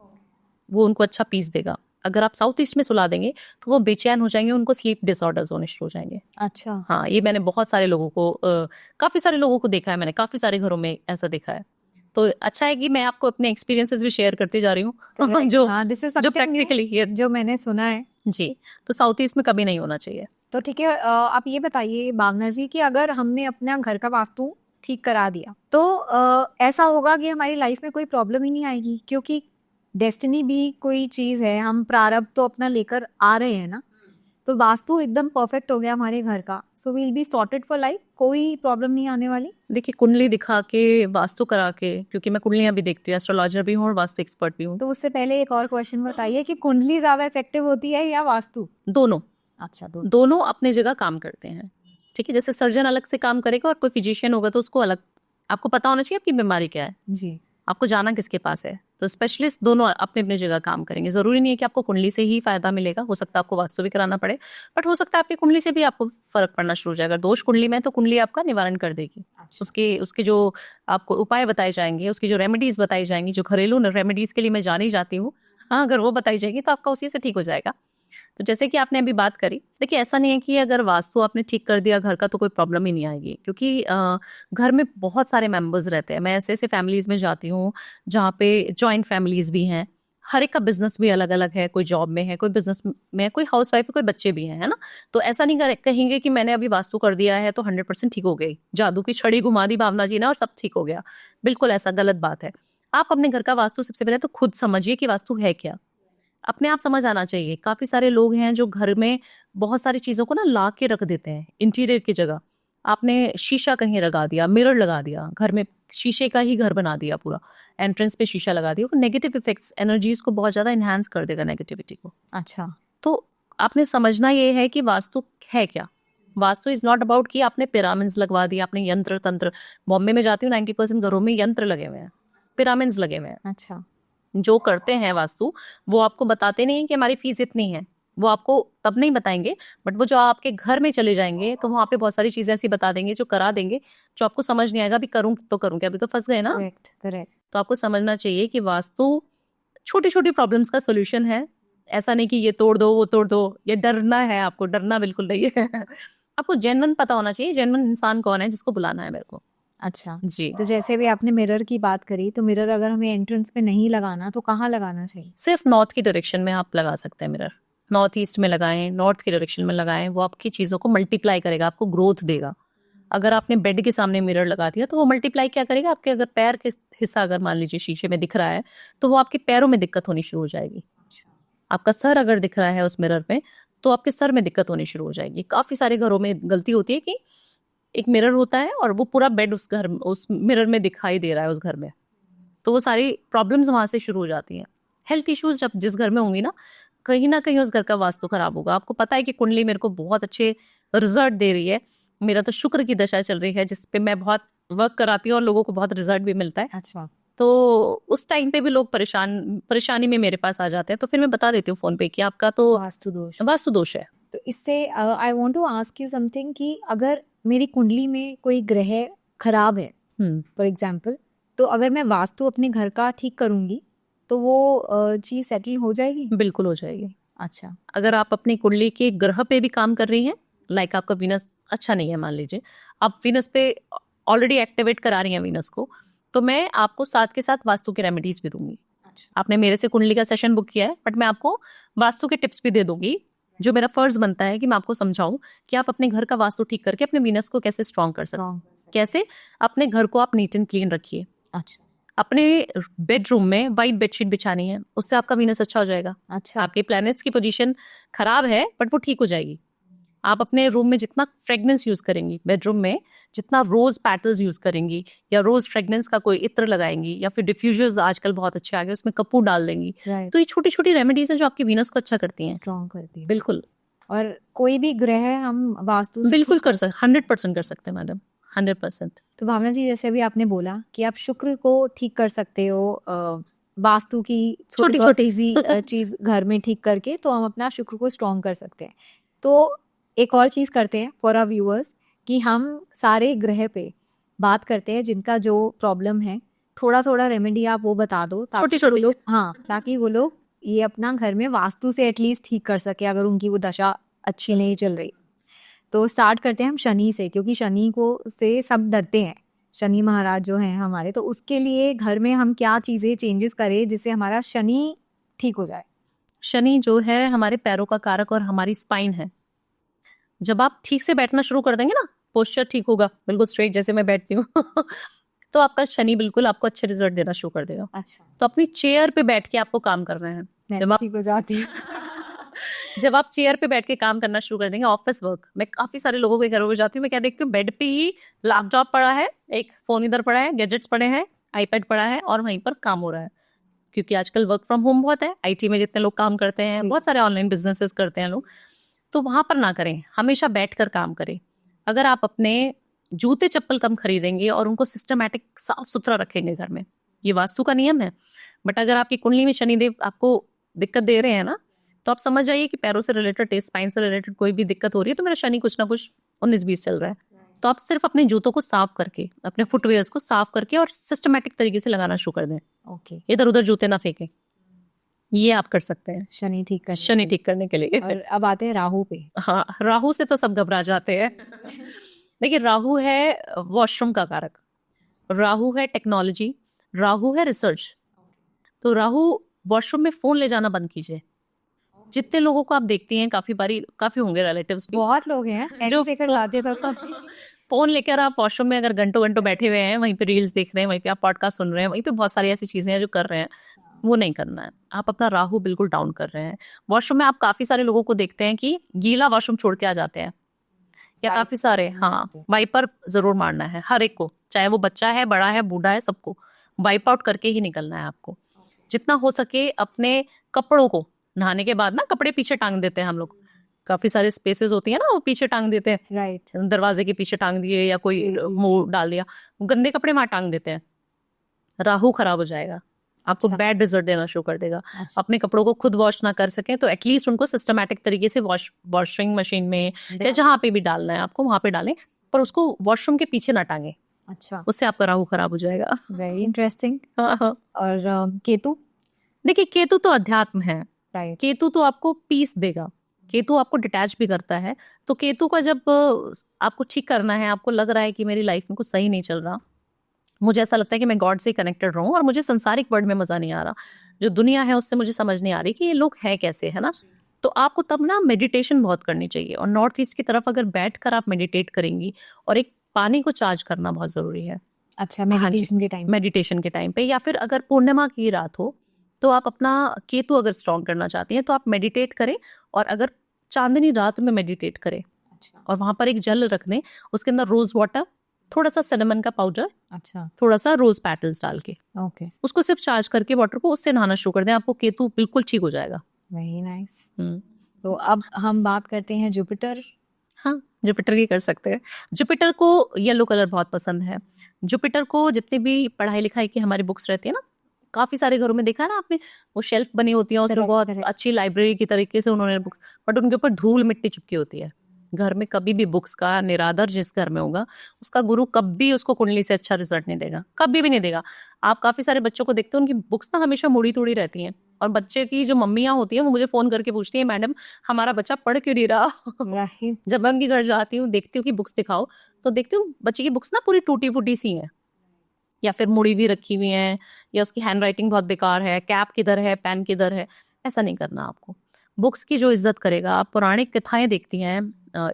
वो उनको अच्छा पीस देगा। अगर आप साउथ ईस्ट में सुला देंगे तो वो बेचैन हो जाएंगे, उनको स्लीप डिसऑर्डर्स होने शुरू हो जाएंगे। अच्छा, हाँ, ये मैंने बहुत सारे लोगों को काफी सारे लोगों को देखा है, मैंने काफी सारे घरों में ऐसा देखा है। तो अच्छा है कि मैं आपको अपने एक्सपीरियंसेस भी शेयर करती जा रही हूँ जो दिस इज जो प्रैक्टिकली जो मैंने सुना है जी। तो साउथ ईस्ट में कभी नहीं होना चाहिए। तो ठीक है, आप ये बताइए भावना जी कि अगर हमने अपना घर का वास्तु ठीक करा दिया तो ऐसा होगा कि हमारी लाइफ में कोई प्रॉब्लम ही नहीं आएगी, क्योंकि डेस्टिनी भी कोई चीज है, हम प्रारब्ध तो अपना लेकर आ रहे हैं ना। तो वास्तु एकदम परफेक्ट हो गया हमारे घर का, so we'll be sorted for life, कोई प्रॉब्लम नहीं आने वाली। देखिए, कुंडली दिखा के, वास्तु करा के, क्योंकि मैं कुंडलियां भी देखती हूँ, एस्ट्रोलॉजर भी हूँ और वास्तु एक्सपर्ट भी हूँ। तो उससे पहले एक और क्वेश्चन बताइए कि कुंडली ज्यादा इफेक्टिव होती है या वास्तु? दोनों। अच्छा, दोनों अपने जगह काम करते हैं, ठीक है। जैसे सर्जन अलग से काम करेगा और कोई फिजिशियन होगा तो उसको अलग, आपको पता होना चाहिए आपकी बीमारी क्या है जी, आपको जाना किसके पास है। तो स्पेशलिस्ट दोनों अपने अपने जगह काम करेंगे। जरूरी नहीं है कि आपको कुंडली से ही फायदा मिलेगा, हो सकता है आपको वास्तु भी कराना पड़े, बट हो सकता है आपकी कुंडली से भी आपको फर्क पड़ना शुरू हो जाएगा। दोष कुंडली में तो कुंडली आपका निवारण कर देगी। अच्छा। उसके जो आपको उपाय बताए जाएंगे, उसकी जो रेमेडीज बताई जाएंगी, जो घरेलू रेमेडीज के लिए मैं जानी जाती हूँ, हाँ, अगर वो बताई जाएगी तो आपका उसी से ठीक हो जाएगा। तो जैसे कि आपने अभी बात करी, देखिए ऐसा नहीं है कि अगर वास्तु आपने ठीक कर दिया घर का तो कोई प्रॉब्लम ही नहीं आएगी, क्योंकि घर में बहुत सारे मेंबर्स रहते हैं। मैं ऐसे ऐसे फैमिलीज में जाती हूँ जहाँ पे जॉइंट फैमिलीज भी हैं, हर एक का बिजनेस भी अलग अलग है, कोई जॉब में है, कोई बिजनेस में है, कोई हाउस वाइफ है, कोई बच्चे भी हैं, है ना। तो ऐसा नहीं कहेंगे कि मैंने अभी वास्तु कर दिया है तो 100% ठीक हो गई, जादू की छड़ी घुमा दी भावना जी ने और सब ठीक हो गया। बिल्कुल ऐसा गलत बात है। आप अपने घर का वास्तु सबसे पहले तो खुद समझिए कि वास्तु है क्या, अपने आप समझ आना चाहिए। काफी सारे लोग हैं जो घर में बहुत सारी चीजों को ना ला के रख देते हैं इंटीरियर की जगह। आपने शीशा कहीं लगा दिया, मिरर लगा दिया, घर में शीशे का ही घर बना दिया, पूरा एंट्रेंस पे शीशा लगा दिया, वो नेगेटिव इफेक्ट्स, एनर्जीज को बहुत ज्यादा इनहेंस कर देगा, नेगेटिविटी को। अच्छा, तो आपने समझना ये है कि वास्तु है क्या। वास्तु इज नॉट अबाउट कि आपने पिरामिड्स लगवा दिया, आपने यंत्र तंत्र। बॉम्बे में जाती हूँ, 90% घरों में यंत्र लगे हुए हैं, पिरामिड्स लगे हुए हैं। अच्छा, जो करते हैं वास्तु, वो आपको बताते नहीं कि हमारी फीस इतनी है, वो आपको तब नहीं बताएंगे, बट वो जो आपके घर में चले जाएंगे तो वहाँ पे बहुत सारी चीजें ऐसी बता देंगे, जो करा देंगे, जो आपको समझ नहीं आएगा। अभी करूँ तो करूँ क्या, अभी तो फंस गए ना। Correct correct. तो आपको समझना चाहिए कि वास्तु छोटी छोटी प्रॉब्लम्स का सोल्यूशन है। ऐसा नहीं कि ये तोड़ दो वो तोड़ दो, ये डरना है, आपको डरना बिल्कुल नहीं है। आपको जेन्युइन पता होना चाहिए, जेन्युइन इंसान कौन है जिसको बुलाना है मेरे को। अच्छा जी। तो जैसे भी आपने मिरर की बात करी, तो मिरर अगर हमें एंट्रेंस पे नहीं लगाना तो कहाँ लगाना चाहिए? सिर्फ नॉर्थ की डायरेक्शन में आप लगा सकते हैं मिरर। नॉर्थ ईस्ट में लगाएं, नॉर्थ की डायरेक्शन में लगाएं, वो आपकी चीज़ों को मल्टीप्लाई करेगा, आपको ग्रोथ देगा। अगर आपने बेड के सामने मिरर लगा दिया तो वो मल्टीप्लाई क्या करेगा, आपके अगर पैर के हिस्सा अगर मान लीजिए शीशे में दिख रहा है तो वो आपके पैरों में दिक्कत होनी शुरू हो जाएगी। आपका सर अगर दिख रहा है उस मिरर में तो आपके सर में दिक्कत होनी शुरू हो जाएगी। काफ़ी सारे घरों में गलती होती है कि एक मिरर होता है और वो पूरा बेड उस मिरर में दिखाई दे रहा है उस घर में, तो वो सारी प्रॉब्लम्स वहां से शुरू हो जाती हैं। हेल्थ इश्यूज जब जिस घर में होंगी ना कहीं उस घर का वास्तु खराब होगा। आपको पता है कि कुंडली मेरे को बहुत अच्छे रिजल्ट दे रही है, मेरा तो शुक्र की दशा चल रही है जिसपे मैं बहुत वर्क कराती हूँ और लोगों को बहुत रिजल्ट भी मिलता है। अच्छा, तो उस टाइम पे भी लोग परेशानी में मेरे पास आ जाते हैं, तो फिर मैं बता देती हूँ फोन पे कि आपका तो वास्तु दोष है। तो इससे I want to ask you something कि अगर मेरी कुंडली में कोई ग्रह खराब है फॉर एग्जाम्पल, तो अगर मैं वास्तु अपने घर का ठीक करूंगी तो वो चीज सेटल हो जाएगी? बिल्कुल हो जाएगी। अच्छा, अगर आप अपनी कुंडली के ग्रह पे भी काम कर रही हैं, लाइक आपका वीनस अच्छा नहीं है मान लीजिए, आप वीनस पे ऑलरेडी एक्टिवेट करा रही हैं वीनस को, तो मैं आपको साथ के साथ वास्तु की रेमेडीज भी दूंगी। आपने मेरे से कुंडली का सेशन बुक किया है, बट मैं आपको वास्तु के टिप्स भी दे दूंगी, जो मेरा फर्ज बनता है कि मैं आपको समझाऊं कि आप अपने घर का वास्तु ठीक करके अपने वीनस को कैसे स्ट्रॉन्ग कर सकते हैं। कैसे? अपने घर को आप नीट एंड क्लीन रखिए। अच्छा। अपने बेडरूम में वाइट बेडशीट बिछानी है, उससे आपका वीनस अच्छा हो जाएगा। अच्छा। आपके प्लैनेट्स की पोजीशन खराब है बट वो ठीक हो जाएगी। आप अपने रूम में जितना फ्रेग्रेंस यूज करेंगी, बेडरूम में जितना रोज पेटल्स यूज करेंगी, या रोज फ्रेग्रेंस का कोई इत्र लगाएंगी, या फिर डिफ्यूजर्स आजकल बहुत अच्छे आ गए, उसमें कपूर डाल देंगी, तो ये छोटी छोटी रेमेडीज हैं जो आपकी वीनस को अच्छा करती हैं, स्ट्रॉन्ग करती है। बिल्कुल। और कोई भी ग्रह हम वास्तु से बिल्कुल कर सकते, 100% कर सकते हैं मैडम, 100%। तो भावना जी, जैसे अभी आपने बोला कि आप शुक्र को ठीक कर सकते हो वास्तु की छोटी छोटी सी चीज घर में ठीक करके, तो हम अपना शुक्र को स्ट्रॉन्ग कर सकते हैं। तो एक और चीज करते हैं फॉर आवर व्यूअर्स, कि हम सारे ग्रह पे बात करते हैं जिनका जो प्रॉब्लम है, थोड़ा थोड़ा रेमेडी आप वो बता दो, ताकि वो लोग, हाँ, ताकि वो लोग ये अपना घर में वास्तु से एटलीस्ट ठीक कर सके अगर उनकी वो दशा अच्छी नहीं चल रही। तो स्टार्ट करते हैं हम शनि से, क्योंकि शनि को से सब डरते हैं, शनि महाराज जो हैं हमारे। तो उसके लिए घर में हम क्या चीज़ें चेंजेस करें जिससे हमारा शनि ठीक हो जाए? शनि जो है हमारे पैरों का कारक और हमारी स्पाइन है। जब आप ठीक से बैठना शुरू कर देंगे ना, पोस्चर ठीक होगा, बिल्कुल स्ट्रेट जैसे मैं बैठती हूँ तो आपका शनि बिल्कुल आपको अच्छे रिजल्ट देना शुरू कर देगा। अच्छा। तो अपनी चेयर पे बैठ के आपको काम करना है। मैं ठीक हो जाती हूँ जब आप चेयर पे बैठ के काम करना शुरू कर देंगे, ऑफिस वर्क, मैं काफी सारे लोगों के घरों में जाती हूँ, मैं क्या देखती हूँ, बेड पे ही लैपटॉप पड़ा है, एक फोन इधर पड़ा है, गैजेट्स पड़े हैं, आईपैड पड़ा है, और वहीं पर काम हो रहा है। क्योंकि आजकल वर्क फ्रॉम होम बहुत है, आईटी में जितने लोग काम करते हैं, बहुत सारे ऑनलाइन बिजनेसेस करते हैं लोग, तो वहां पर ना करें, हमेशा बैठकर काम करें। अगर आप अपने जूते चप्पल कम खरीदेंगे और उनको सिस्टमैटिक साफ सुथरा रखेंगे घर में, ये वास्तु का नियम है। बट अगर आपकी कुंडली में शनिदेव आपको दिक्कत दे रहे हैं ना, तो आप समझ जाइए कि पैरों से रिलेटेड, स्पाइन से रिलेटेड कोई भी दिक्कत हो रही है, तो मेरा शनि कुछ ना कुछ 19-20 चल रहा है। तो आप सिर्फ अपने जूतों को साफ करके, अपने फुटवेयर्स को साफ करके और सिस्टमैटिक तरीके से लगाना शुरू कर दें। ओके। इधर उधर जूते ना फेंकें, ये आप कर सकते हैं शनि ठीक करने के लिए। और अब आते हैं राहु पे। हाँ, राहु से तो सब घबरा जाते हैं देखिए, राहु है वॉशरूम का कारक, राहु है टेक्नोलॉजी, राहु है रिसर्च। तो राहु, वॉशरूम में फोन ले जाना बंद कीजिए। जितने लोगों को आप देखती हैं, काफी होंगे रिलेटिव्स भी, बहुत लोग हैं जो फोन लेकर आप वॉशरूम में अगर घंटों घंटों बैठे हुए हैं, वहीं पे रील्स देख रहे हैं, वहीं पे आप पॉडकास्ट सुन रहे हैं, वहीं पे बहुत सारी ऐसी चीजें हैं जो कर रहे हैं, वो नहीं करना है। आप अपना राहु बिल्कुल डाउन कर रहे हैं। वॉशरूम में आप काफी सारे लोगों को देखते हैं कि गीला वॉशरूम छोड़ के आ जाते हैं, या काफी सारे, हाँ, वाइपर जरूर मारना है हर एक को, चाहे वो बच्चा है, बड़ा है, बूढ़ा है, सबको वाइप आउट करके ही निकलना है आपको। जितना हो सके अपने कपड़ों को, नहाने के बाद ना कपड़े पीछे टांग देते हैं हम लोग, काफी सारे स्पेसेस होती है ना, वो पीछे टांग देते हैं, राइट, दरवाजे के पीछे टांग दिए, या कोई मुंह डाल दिया, गंदे कपड़े वहां टांग देते हैं। राहु खराब हो जाएगा, आपको बैड रिजल्ट देना शुरू कर देगा। अपने कपड़ों को खुद वॉश ना कर सके तो एटलीस्ट उनको सिस्टमैटिक तरीके से वॉशिंग मशीन में या जहाँ पे भी डालना है आपको वहां पे डालें, पर उसको वॉशरूम के पीछे ना टांगे। अच्छा, उससे आपका राहु खराब हो जाएगा। Very interesting. हाँ। और केतु? देखिए, केतु तो अध्यात्म है, राइट। केतु तो आपको पीस देगा, केतु आपको डिटैच भी करता है। तो केतु का जब आपको ठीक करना है, आपको लग रहा है कि मेरी लाइफ में कुछ सही नहीं चल रहा, मुझे ऐसा लगता है कि मैं गॉड से कनेक्टेड रहूं और मुझे संसारिक वर्ल्ड में मजा नहीं आ रहा, जो दुनिया है उससे मुझे समझ नहीं आ रही कि ये लोग हैं कैसे, है ना, तो आपको तब ना मेडिटेशन बहुत करनी चाहिए। और नॉर्थ ईस्ट की तरफ अगर बैठकर आप मेडिटेट करेंगी, और एक पानी को चार्ज करना बहुत जरूरी है। अच्छा, मेडिटेशन के टाइम पे, या फिर अगर पूर्णिमा की रात हो तो आप अपना केतु अगर स्ट्रॉन्ग करना चाहती हैं तो आप मेडिटेट करें, और अगर चांदनी रात में मेडिटेट करें। अच्छा। और वहां पर एक जल रख दें, उसके अंदर रोज वाटर, थोड़ा सा सिनेमन का पाउडर, अच्छा, थोड़ा सा रोज पेटल्स डाल के, ओके, उसको सिर्फ चार्ज करके वाटर को, उससे नहाना शुरू कर दें, आपको केतु बिल्कुल ठीक हो जाएगा। Very nice. तो अब हम बात करते हैं जुपिटर। हाँ, जुपिटर की कर सकते हैं। जुपिटर को येलो कलर बहुत पसंद है। जुपिटर को जितनी भी पढ़ाई लिखाई की हमारी बुक्स रहती है ना, काफी सारे घरों में देखा है ना आपने, वो शेल्फ बनी होती है, उसमें बहुत अच्छी लाइब्रेरी की तरीके से उन्होंने बुक्स, बट उनके ऊपर धूल मिट्टी चिपकी होती है। घर में कभी भी बुक्स का निरादर जिस घर में होगा, उसका गुरु कभी उसको कुंडली से अच्छा रिजल्ट नहीं देगा, कभी भी नहीं देगा। आप काफी सारे बच्चों को देखते हैं, उनकी बुक्स ना हमेशा मुड़ी तुड़ी रहती हैं, और बच्चे की जो मम्मियाँ होती हैं वो मुझे फोन करके पूछती है, मैडम हमारा बच्चा पढ़ क्यों नहीं रहा। राइट। जब मैं उनके घर जाती हूँ, देखती हूँ कि बुक्स दिखाओ, तो देखती हूँ बच्चे की बुक्स ना पूरी टूटी फूटी सी हैं, या फिर मुड़ी हुई रखी हुई हैं, या उसकी हैंड राइटिंग बहुत बेकार है, कैप किधर है, पेन किधर है। ऐसा नहीं करना आपको। बुक्स की जो इज्जत करेगा, आप पौराणिक कथाएं देखती हैं,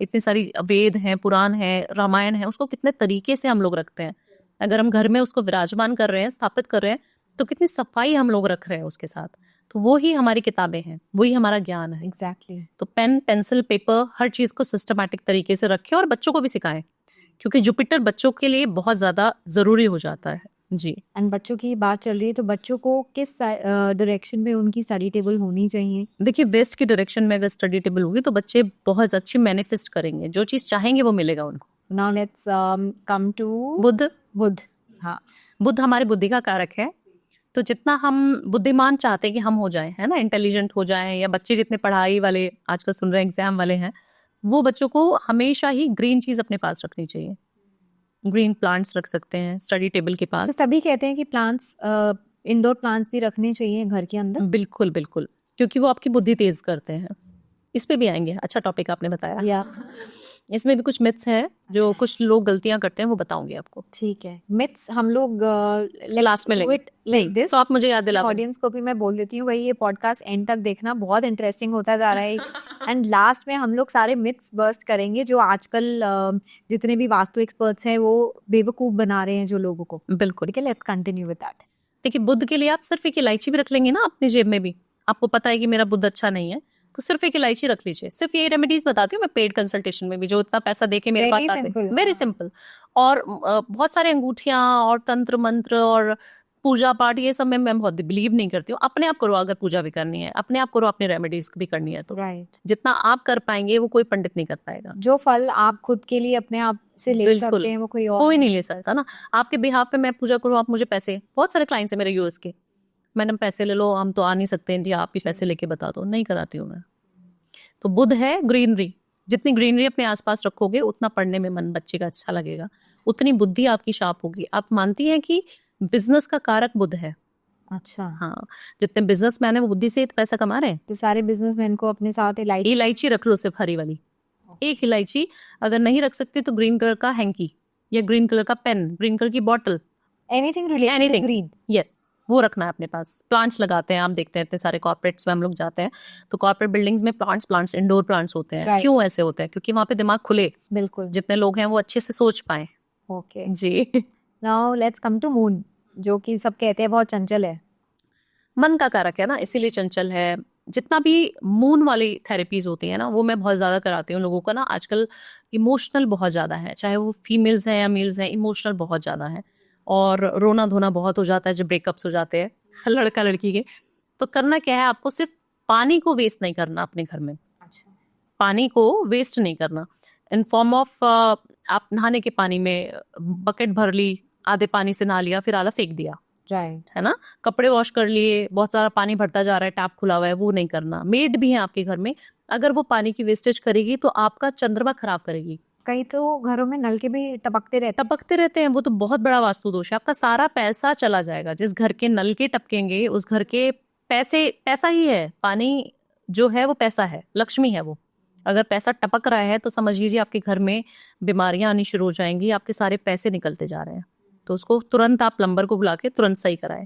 इतनी सारी वेद हैं, पुराण है, रामायण है, उसको कितने तरीके से हम लोग रखते हैं। अगर हम घर में उसको विराजमान कर रहे हैं, स्थापित कर रहे हैं, तो कितनी सफाई हम लोग रख रहे हैं उसके साथ। तो वो ही हमारी किताबें हैं, वही हमारा ज्ञान है। एग्जैक्टली। तो पेन, पेंसिल, पेपर, हर चीज को सिस्टमैटिक तरीके से रखें और बच्चों को भी सिखाएं, क्योंकि जुपिटर बच्चों के लिए बहुत ज्यादा जरूरी हो जाता है। जी। एंड बच्चों की बात चल रही है, तो बच्चों को किस डायरेक्शन में उनकी स्टडी टेबल होनी चाहिए? देखिए, वेस्ट की डायरेक्शन में अगर स्टडी टेबल होगी तो बच्चे बहुत अच्छी मैनिफेस्ट करेंगे, जो चीज चाहेंगे वो मिलेगा उनको। नाउ लेट्स कम टू बुध। बुध। हाँ। बुध हमारी बुद्धि का कारक है। तो जितना हम बुद्धिमान चाहते हैं कि हम हो जाए, है ना, इंटेलिजेंट हो जाएं, या बच्चे जितने पढ़ाई वाले आजकल सुन रहे हैं, एग्जाम वाले हैं, वो बच्चों को हमेशा ही ग्रीन चीज अपने पास रखनी चाहिए। ग्रीन प्लांट्स रख सकते हैं स्टडी टेबल के तो पास। सभी कहते हैं कि प्लांट्स, इंडोर प्लांट्स भी रखने चाहिए घर के अंदर। बिल्कुल बिल्कुल, क्योंकि वो आपकी बुद्धि तेज करते हैं। इस पे भी आएंगे, अच्छा टॉपिक आपने बताया। या इसमें भी कुछ मिथ्स है जो कुछ लोग गलतियां करते हैं, वो बताऊंगी आपको। ठीक है, मिथ्स हम लोग लास्ट में लेंगे। Like this. तो आप मुझे याद दिला। ऑडियंस को भी मैं बोल देती हूँ भाई, ये पॉडकास्ट एंड तक देखना, बहुत इंटरेस्टिंग होता जा रहा है। एंड लास्ट में हम लोग सारे मिथ्स बर्स्ट करेंगे जो आजकल जितने भी वास्तु एक्सपर्ट्स हैं वो बेवकूफ बना रहे हैं जो लोगों को। बिल्कुल। ठीक है, लेट्स कंटिन्यू विद दैट। देखिए, बुध के लिए आप सिर्फ एक इलायची भी रख लेंगे ना अपनी जेब में भी, आपको पता है कि मेरा बुध अच्छा नहीं है, तो सिर्फ एक इलायची रख लीजिए। सिर्फ ये रेमेडीज बताती हूँ मैं पेड कंसल्टेशन में भी, जो इतना पैसा दे के मेरे Very पास आते simple, हैं। Very simple. और बहुत सारे अंगूठियां और तंत्र मंत्र और पूजा पाठ, ये सब में मैं बहुत बिलीव नहीं करती हूँ। अपने आप करो, अगर पूजा भी करनी है अपने आप करो, अपनी रेमेडीज भी करनी है तो। राइट। जितना आप कर पाएंगे वो कोई पंडित नहीं कर पाएगा। जो फल आप खुद के लिए अपने आप से ले बिल्कुल। सकते हैं वो कोई और कोई नहीं ले सकता ना। आपके बिहाफ पे मैं पूजा करूँ, आप मुझे पैसे, बहुत सारे क्लाइंट्स हैं मेरे यूएस के, मैडम पैसे ले लो, हम तो आ नहीं सकते जी, आप ही पैसे लेके बता दो, नहीं कराती हूँ मैं। तो बुध है ग्रीनरी, जितनी ग्रीनरी अपने आसपास रखोगे उतना पढ़ने में मन बच्चे का अच्छा लगेगा, उतनी बुद्धि आपकी शार्प होगी। आप मानती हैं कि बिजनेस का कारक बुध है? अच्छा। हाँ, जितने बिजनेसमैन है वो बुद्धि से ही तो पैसा कमा रहे हैं। तो सारे बिजनेसमैन को अपने साथ इलायची रख लो, सिर्फ हरी वाली एक इलायची। अगर नहीं रख सकते तो ग्रीन कलर का हैंकी, या ग्रीन कलर का पेन, ग्रीन कलर की bottle, anything related to green. Yes, वो रखना है अपने पास। प्लांट्स लगाते हैं, आप देखते हैं इतने सारे कॉर्पोरेट्स में हम लोग जाते हैं तो कॉर्पोरेट बिल्डिंग्स में प्लांट्स इंडोर प्लांट्स होते हैं। क्यों ऐसे होते हैं? क्योंकि वहां पे दिमाग खुले, बिल्कुल, जितने लोग हैं वो अच्छे से सोच पाए। ओके जी। Now let's come to moon, जो कि सब कहते हैं बहुत चंचल है। मन का कारक है ना, इसीलिए चंचल है। जितना भी मून वाली थेरेपीज होती है ना, वो मैं बहुत ज्यादा कराती हूँ लोगों को ना। आजकल इमोशनल बहुत ज्यादा है, चाहे वो फीमेल्स हैं या मेल्स हैं, इमोशनल बहुत ज्यादा है, और रोना धोना बहुत हो जाता है जब ब्रेकअप्स हो जाते हैं लड़का लड़की के। तो करना क्या है, आपको सिर्फ पानी को वेस्ट नहीं करना अपने घर में। अच्छा। पानी को वेस्ट नहीं करना इन फॉर्म ऑफ, आप नहाने के पानी में बकेट भर ली, आधे पानी से नहा लिया, फिर आधा फेंक दिया, राइट। है ना। कपड़े वॉश कर लिए, बहुत सारा पानी भरता जा रहा है, टैप खुला हुआ है, वो नहीं करना। मेड भी है आपके घर में, अगर वो पानी की वेस्टेज करेगी तो आपका चंद्रमा खराब करेगी। कई तो घरों में नल के भी टपकते रहते हैं, वो तो बहुत बड़ा वास्तु दोष है। आपका सारा पैसा चला जाएगा। जिस घर के नल के टपकेंगे उस घर के पैसे, पैसा ही है, पानी जो है वो पैसा है, लक्ष्मी है वो। अगर पैसा टपक रहा है तो समझ लीजिए आपके घर में बीमारियां आनी शुरू हो जाएंगी, आपके सारे पैसे निकलते जा रहे हैं। तो उसको तुरंत आप प्लम्बर को बुला के तुरंत सही कराएं।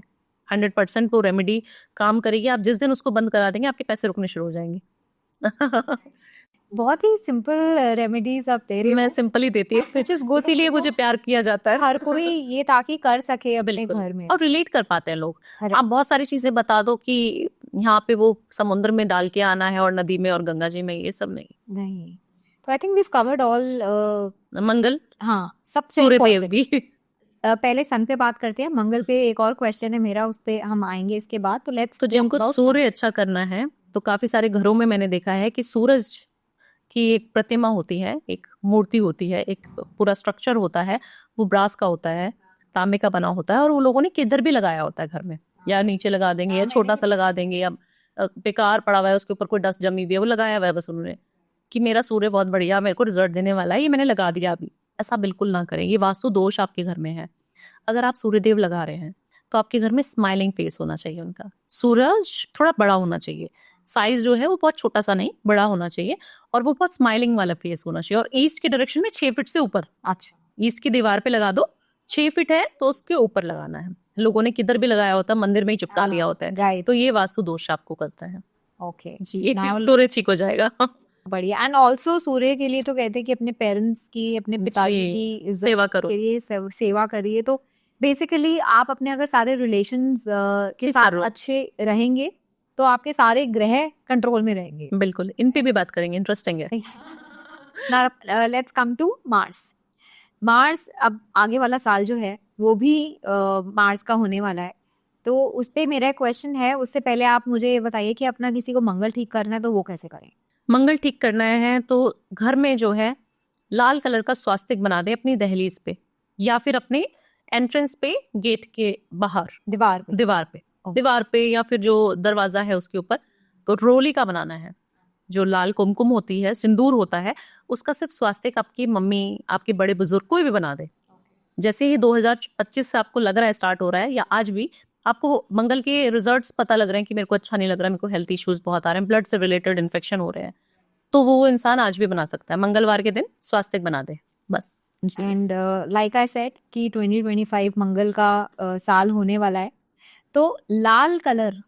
100% वो रेमेडी काम करेगी। आप जिस दिन उसको बंद करा देंगे आपके पैसे रुकने शुरू हो जाएंगे। बहुत ही सिंपल रेमेडीज आप दे रही हो। मैं सिंपल ही देती हूँ, इसीलिए मुझे प्यार किया जाता है। हर कोई ये ताकि कर सके अपने घर में, और रिलेट कर पाते हैं लोग। आप बहुत सारी चीजें बता दो कि यहाँ पे वो समुद्र में डाल के आना है और नदी में और गंगा जी में, ये सब नहीं। तो I think we covered all. Mangal, हाँ, सबसे सूर्यदेव भी। पहले सन पे बात करते हैं, मंगल पे एक और क्वेश्चन है मेरा, उस पे हम आएंगे इसके बाद। तो लेट्स, तो जब हमको सूर्य अच्छा करना है तो काफी सारे घरों में मैंने देखा है कि सूरज की एक प्रतिमा होती है, एक मूर्ति होती है, एक पूरा स्ट्रक्चर होता है, वो ब्रास का होता है, तांबे का बना होता है, और वो लोगों ने किधर भी लगाया होता है घर में, या नीचे लगा देंगे या छोटा सा लगा देंगे, या बेकार पड़ा हुआ है उसके ऊपर कोई डस्ट जमी हुई है, वो लगाया हुआ है बस उन्होंने कि मेरा सूर्य बहुत बढ़िया मेरे को रिजल्ट देने वाला है, ये मैंने लगा दिया अभी। ऐसा बिल्कुल ना करें, ये वास्तु दोष आपके घर में है। अगर आप सूर्यदेव लगा रहे हैं तो आपके घर में स्माइलिंग फेस होना चाहिए उनका। सूरज थोड़ा बड़ा होना चाहिए, साइज जो है वो बहुत छोटा सा नहीं, बड़ा होना चाहिए, और वो बहुत स्माइलिंग वाला फेस होना चाहिए। और ईस्ट के डायरेक्शन में 6 फीट से ऊपर, अच्छा, ईस्ट की दीवार पे लगा दो। 6 फीट है तो उसके ऊपर लगाना है। लोगों ने किधर भी लगाया होता है, मंदिर में ही चिपका लिया होता है, राइट, तो ये वास्तु दोष आपको करता है ओके जी। ये सूर्य ठीक हो जाएगा बढ़िया। एंड ऑल्सो सूर्य के लिए तो कहते हैं कि अपने पेरेंट्स की, अपने पिताजी जी, की इज्जत सेवा करो। के लिए सेवा करिए। तो बेसिकली आप अपने अगर सारे रिलेशंस के ठीक साथ करो। अच्छे रहेंगे तो आपके सारे ग्रह कंट्रोल में रहेंगे। बिल्कुल, इन पे भी बात करेंगे, इंटरेस्टिंग है। Now let's come to Mars. Mars अब आगे वाला साल जो है वो भी मार्स का होने वाला है, तो उस पे मेरा क्वेश्चन है। उससे पहले आप मुझे ये बताइए कि अपना किसी को मंगल ठीक करना है तो वो कैसे करें? मंगल ठीक करना है तो घर में जो है लाल कलर का स्वास्तिक बना दे अपनी दहलीज पे, या फिर अपने एंट्रेंस पे, गेट के बाहर, दीवार पे? दीवार पे या फिर जो दरवाजा है उसके ऊपर, तो रोली का बनाना है। जो लाल कुमकुम होती है, सिंदूर होता है, उसका सिर्फ स्वास्तिक आपकी मम्मी, आपके बड़े बुजुर्ग कोई भी बना दे। जैसे ही 2025 से आपको लग रहा है स्टार्ट हो रहा है, या आज भी आपको मंगल के रिजल्ट्स पता लग रहे हैं कि मेरे को अच्छा नहीं लग रहा, मेरे को हेल्थ इश्यूज बहुत आ रहे हैं, ब्लड से रिलेटेड इन्फेक्शन हो रहे हैं, तो वो इंसान आज भी बना सकता है। मंगलवार के दिन स्वास्तिक बना दे बस। एंड लाइक आई सेड कि 2025 मंगल का साल होने वाला है, तो लाल कलर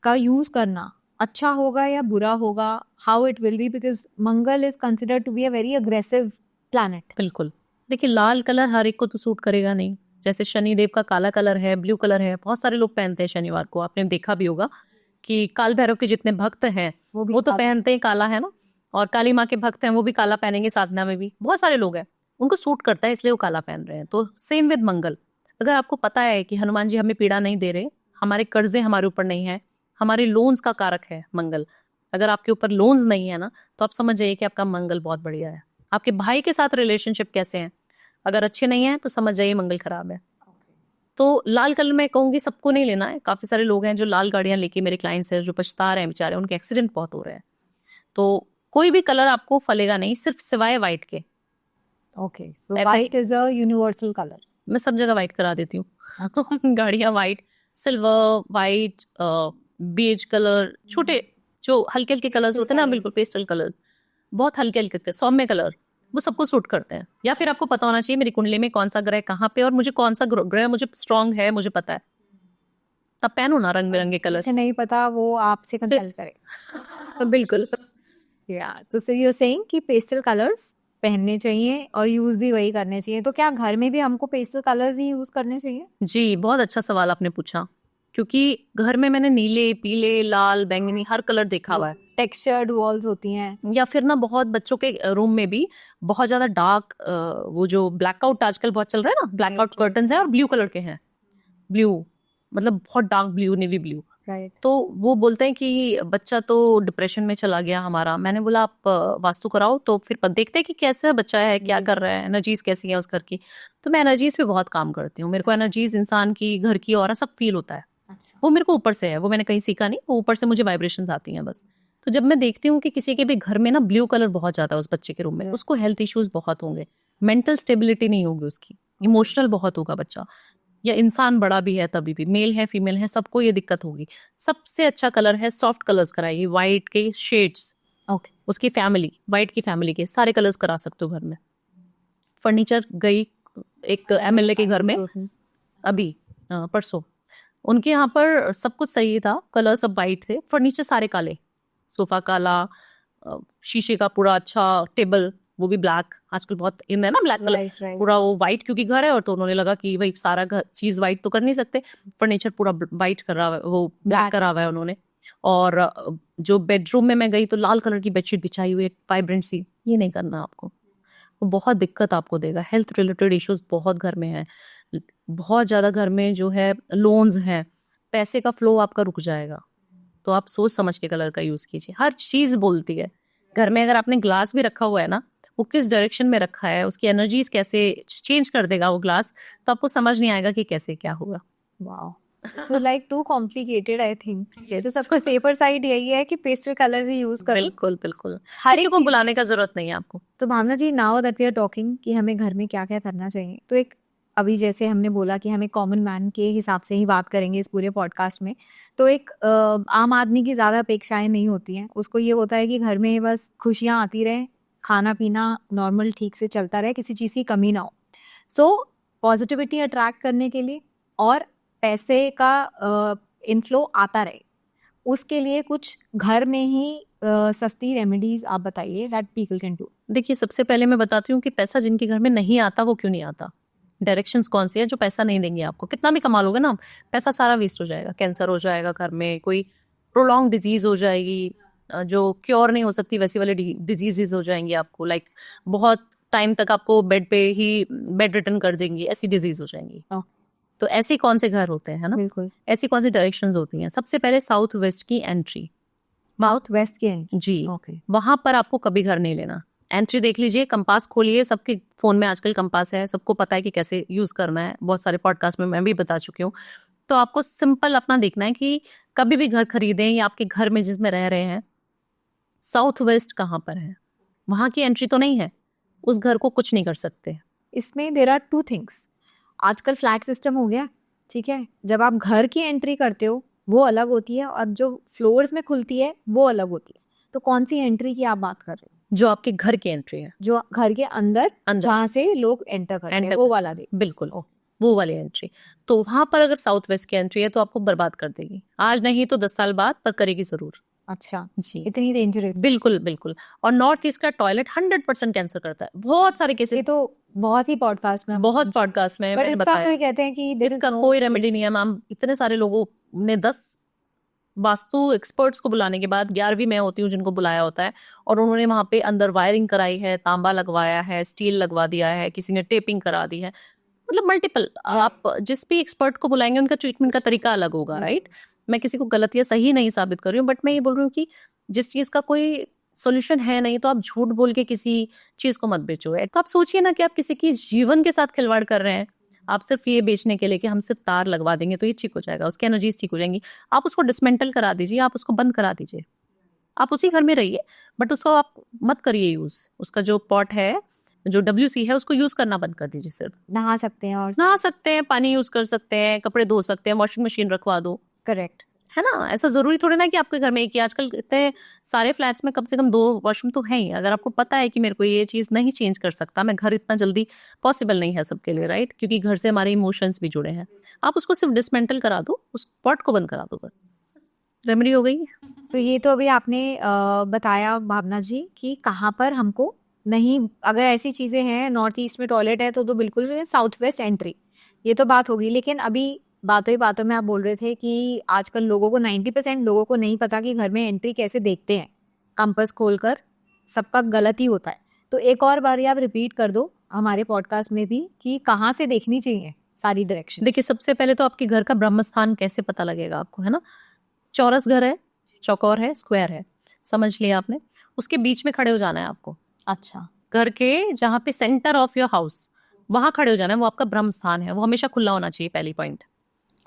का यूज करना अच्छा होगा या बुरा होगा? How it will be, because Mangal is considered to be a very aggressive planet. बिल्कुल, देखिए लाल कलर हर एक को तो सूट करेगा नहीं। जैसे शनिदेव का काला कलर है, ब्लू कलर है, बहुत सारे लोग पहनते हैं शनिवार को, आपने देखा भी होगा कि काल भैरव के जितने भक्त हैं वो तो पहनते हैं काला, है ना। और काली माँ के भक्त हैं वो भी काला पहनेंगे, साधना में भी बहुत सारे लोग हैं उनको सूट करता है, इसलिए वो काला पहन रहे हैं। तो सेम विद मंगल, अगर आपको पता है कि हनुमान जी हमें पीड़ा नहीं दे रहे, हमारे कर्जे हमारे ऊपर नहीं है, हमारे लोन्स का कारक है मंगल, अगर आपके ऊपर लोन्स नहीं है ना, तो आप समझ जाइए कि आपका मंगल बहुत बढ़िया है। आपके भाई के साथ रिलेशनशिप कैसे हैं, अगर अच्छे नहीं है तो समझ जाइए मंगल खराब है। तो लाल कलर मैं कहूंगी सबको नहीं लेना है। काफी सारे लोग हैं जो लाल गाड़ियां लेके, मेरे क्लाइंट्स हैं जो पछता रहे हैं बेचारे, उनके एक्सीडेंट बहुत हो रहे हैं। तो कोई भी कलर आपको फलेगा नहीं, सिर्फ सिवाय व्हाइट के। Okay, so white is a universal colour. मैं सब जगह व्हाइट करा देती हूँ तो गाड़ियां white, silver, white, beige colour, छोटे जो हल्के हल्के कलर्स होते हैं ना, बिल्कुल पेस्टल कलर्स, बहुत हल्के हल्के सौम्य कलर, वो सबको सूट करते हैं। या फिर आपको पता होना चाहिए मेरी कुंडली में कौन सा ग्रह कहाँ पे, और मुझे कौन सा ग्रह मुझे स्ट्रांग है, मुझे पता है, तब पहनो ना रंग बिरंगे कलर। जिसे नहीं पता वो आपसे कंसल्ट करे। तो बिल्कुल तो सो यू आर सेइंग कि पेस्टल कलर्स पहनने चाहिए और यूज भी वही करने चाहिए। तो क्या घर में भी हमको पेस्टल कलर्स ही यूज करने चाहिए? जी, बहुत अच्छा सवाल आपने पूछा, क्योंकि घर में मैंने नीले, पीले, लाल, बैंगनी हर कलर देखा हुआ है। टेक्सचर्ड वॉल्स होती हैं, या फिर ना बहुत बच्चों के रूम में भी बहुत ज्यादा डार्क, वो जो ब्लैकआउट आजकल बहुत चल रहा है ना, ब्लैकआउट कर्टन्स हैं और ब्लू कलर के हैं, ब्लू मतलब बहुत dark blue, navy blue. Right. तो वो बोलते हैं कि बच्चा तो डिप्रेशन में चला गया हमारा। मैंने बोला आप वास्तु कराओ तो फिर देखते हैं कि कैसा बच्चा है, क्या कर रहा है, एनर्जीज कैसी है उस घर की। तो मैं एनर्जीज पे बहुत काम करती हूँ। मेरे को एनर्जीज इंसान की, घर की, और सब फील होता है। वो मेरे को ऊपर से है, वो मैंने कहीं सीखा नहीं, वो ऊपर से मुझे वाइब्रेशंस आती हैं बस। तो जब मैं देखती हूँ कि किसी के भी घर में ना ब्लू कलर बहुत ज्यादा है उस बच्चे के रूम में, उसको हेल्थ इश्यूज बहुत होंगे, मेंटल स्टेबिलिटी नहीं होगी उसकी, इमोशनल बहुत होगा बच्चा, या इंसान बड़ा भी है तभी भी, मेल है फीमेल है, सबको ये दिक्कत होगी। सबसे अच्छा कलर है सॉफ्ट कलर्स कराइए, व्हाइट के शेड्स। ओके, उसकी फैमिली, व्हाइट की फैमिली के सारे कलर्स करा सकते हो घर में। फर्नीचर गई एक एमएलए के घर में अभी परसों, उनके यहाँ पर सब कुछ सही था, कलर सब वाइट थे, फर्नीचर सारे काले, सोफा काला, शीशे का पूरा अच्छा टेबल, वो भी ब्लैक, आजकल बहुत इन है ना ब्लैक कलर, पूरा वो वाइट क्योंकि घर है, और तो उन्होंने लगा कि भाई सारा घर चीज वाइट तो कर नहीं सकते, फर्नीचर पूरा वाइट कर रहा है, वो ब्लैक करा हुआ है उन्होंने। और जो बेडरूम में मैं गई तो लाल कलर की बेडशीट बिछाई हुई है, वाइब्रेंट सी। ये नहीं करना आपको, वो बहुत दिक्कत आपको देगा। हेल्थ रिलेटेड इश्यूज बहुत घर में है, बहुत ज्यादा घर में जो है लोन्स हैं, पैसे का फ्लो आपका रुक जाएगा। तो आप सोच समझ के कलर का यूज कीजिए। हर चीज बोलती है घर में। अगर आपने ग्लास भी रखा हुआ है ना, वो किस डायरेक्शन में रखा है, उसकी एनर्जीज कैसे चेंज कर देगा वो ग्लास, तो आपको समझ नहीं आएगा कि कैसे क्या होगा। Wow, so like too complicated I think. तो सबको सेफर साइड यही है कि पेस्टल कलर्स ही यूज करो। बिल्कुल बिल्कुल, हर किसी एक को चीज बुलाने का जरूरत नहीं है आपको। तो Bhavna ji, now that we are talking कि हमें घर में क्या क्या करना चाहिए, तो एक अभी जैसे हमने बोला कि हम एक कॉमन मैन के हिसाब से ही बात करेंगे इस पूरे पॉडकास्ट में, तो एक आम आदमी की ज़्यादा अपेक्षाएं नहीं होती हैं। उसको ये होता है कि घर में बस खुशियाँ आती रहें, खाना पीना नॉर्मल ठीक से चलता रहे, किसी चीज़ की कमी ना हो। सो पॉजिटिविटी अट्रैक्ट करने के लिए और पैसे का इनफ्लो आता रहे, उसके लिए कुछ घर में ही सस्ती रेमेडीज आप बताइए दैट पीपल कैन डू। देखिए, सबसे पहले मैं बताती हूँ कि पैसा जिनके घर में नहीं आता वो क्यों नहीं आता। डायरेक्शंस कौन सी है जो पैसा नहीं देंगे आपको। कितना भी कमा लोगे ना, पैसा सारा वेस्ट हो जाएगा। कैंसर हो जाएगा घर में, कोई प्रोलॉन्ग डिजीज हो जाएगी जो क्योर नहीं हो सकती, वैसी वाली डिजीजेज हो जाएंगी आपको। लाइक बहुत टाइम तक आपको बेड पे ही बेड रिटर्न कर देंगी, ऐसी डिजीज हो जाएंगी। तो ऐसे कौन से घर होते हैं, है ना? बिल्कुल। ऐसी कौन सी डायरेक्शंस होती हैं? सबसे पहले साउथ वेस्ट की एंट्री। साउथ वेस्ट की एंट्री, जी, ओके। वहां पर आपको कभी घर नहीं लेना। एंट्री देख लीजिए, कंपास खोलिए, सबके फोन में आजकल कंपास है, सबको पता है कि कैसे यूज करना है। बहुत सारे पॉडकास्ट में मैं भी बता चुकी हूँ। तो आपको सिंपल अपना देखना है कि कभी भी घर खरीदें या आपके घर में जिसमें रह रहे हैं, साउथ वेस्ट कहाँ पर है, वहां की एंट्री तो नहीं है, उस घर को कुछ नहीं कर सकते। इसमें देर आर टू थिंग्स। आजकल फ्लैट सिस्टम हो गया, ठीक है। जब आप घर की एंट्री करते हो वो अलग होती है और जो फ्लोर्स में खुलती है वो अलग होती है। तो कौन सी एंट्री की आप बात कर रहे हो? जो आपके घर की एंट्री है, जो घर के अंदर जहाँ से लोग एंटर करते हैं, वो वाला दे। बिल्कुल वो वाली एंट्री। तो वहां पर अगर साउथ वेस्ट की एंट्री है तो आपको बर्बाद कर देगी। आज नहीं तो 10 साल बाद, पर करेगी जरूर। अच्छा जी, इतनी डेंजरस? बिल्कुल बिल्कुल। और नॉर्थ ईस्ट का टॉयलेट 100% कैंसर करता है। बहुत सारे ये केसेस, तो बहुत ही पॉडकास्ट में बहुत पॉडकास्ट में मैंने बताया। कोई कहते हैं कि इसका कोई रेमेडी नहीं है मैम। इतने सारे लोगों ने 10 वास्तु एक्सपर्ट्स को बुलाने के बाद, 11वीं मैं होती हूँ जिनको बुलाया होता है, और उन्होंने वहां पे अंदर वायरिंग कराई है, तांबा लगवाया है, स्टील लगवा दिया है, किसी ने टेपिंग करा दी है। मतलब मल्टीपल। आप जिस भी एक्सपर्ट को बुलाएंगे उनका ट्रीटमेंट का तरीका अलग होगा, राइट? मैं किसी को गलत या सही नहीं साबित कर रही हूँ, बट मैं ये बोल रही हूँ कि जिस चीज का कोई सोल्यूशन है नहीं, तो आप झूठ बोल के किसी चीज को मत बेचो। तो आप सोचिए ना कि आप किसी की जीवन के साथ खिलवाड़ कर रहे हैं, आप सिर्फ ये बेचने के लिए कि हम सिर्फ तार लगवा देंगे तो ये ठीक हो जाएगा, उसकी एनर्जीज ठीक हो जाएंगी। आप उसको डिसमेंटल करा दीजिए, आप उसको बंद करा दीजिए। आप उसी घर में रहिए, बट उसको आप मत करिए यूज। उसका जो पॉट है, जो WC है, उसको यूज करना बंद कर दीजिए। सिर्फ नहा सकते हैं, और नहा सकते हैं, पानी यूज कर सकते हैं, कपड़े धो सकते हैं, वॉशिंग मशीन रखवा दो। करेक्ट है ना? ऐसा जरूरी थोड़ी ना कि आपके घर में एक ही। आजकल इतने सारे फ्लैट्स में कम से कम 2 वॉशरूम तो है ही। अगर आपको पता है कि मेरे को ये चीज नहीं चेंज कर सकता, मैं घर इतना जल्दी पॉसिबल नहीं है सबके लिए, राइट? क्योंकि घर से हमारे इमोशंस भी जुड़े हैं। आप उसको सिर्फ डिसमेंटल करा दो, उस पॉट को बंद करा दो, बस रेमेडी हो गई। तो ये तो अभी आपने बताया भावना जी कि कहाँ पर हमको नहीं, अगर ऐसी चीजें हैं, नॉर्थ ईस्ट में टॉयलेट है तो बिल्कुल भी साउथ वेस्ट एंट्री, ये तो बात होगी। लेकिन अभी बातों ही बातों में आप बोल रहे थे कि आजकल लोगों को 90% लोगों को नहीं पता कि घर में एंट्री कैसे देखते हैं। कंपास खोलकर सबका गलत ही होता है। तो एक और बार आप रिपीट कर दो हमारे पॉडकास्ट में भी कि कहाँ से देखनी चाहिए सारी डायरेक्शन। देखिए, सबसे पहले तो आपके घर का ब्रह्म स्थान कैसे पता लगेगा आपको, है ना? चौरस घर है, चौकोर है, स्क्वायर है, समझ लिया आपने। उसके बीच में खड़े हो जाना है आपको। अच्छा, घर के जहाँ पे सेंटर ऑफ योर हाउस, वहां खड़े हो जाना है। वो आपका ब्रह्म स्थान है, वो हमेशा खुला होना चाहिए, पहली पॉइंट।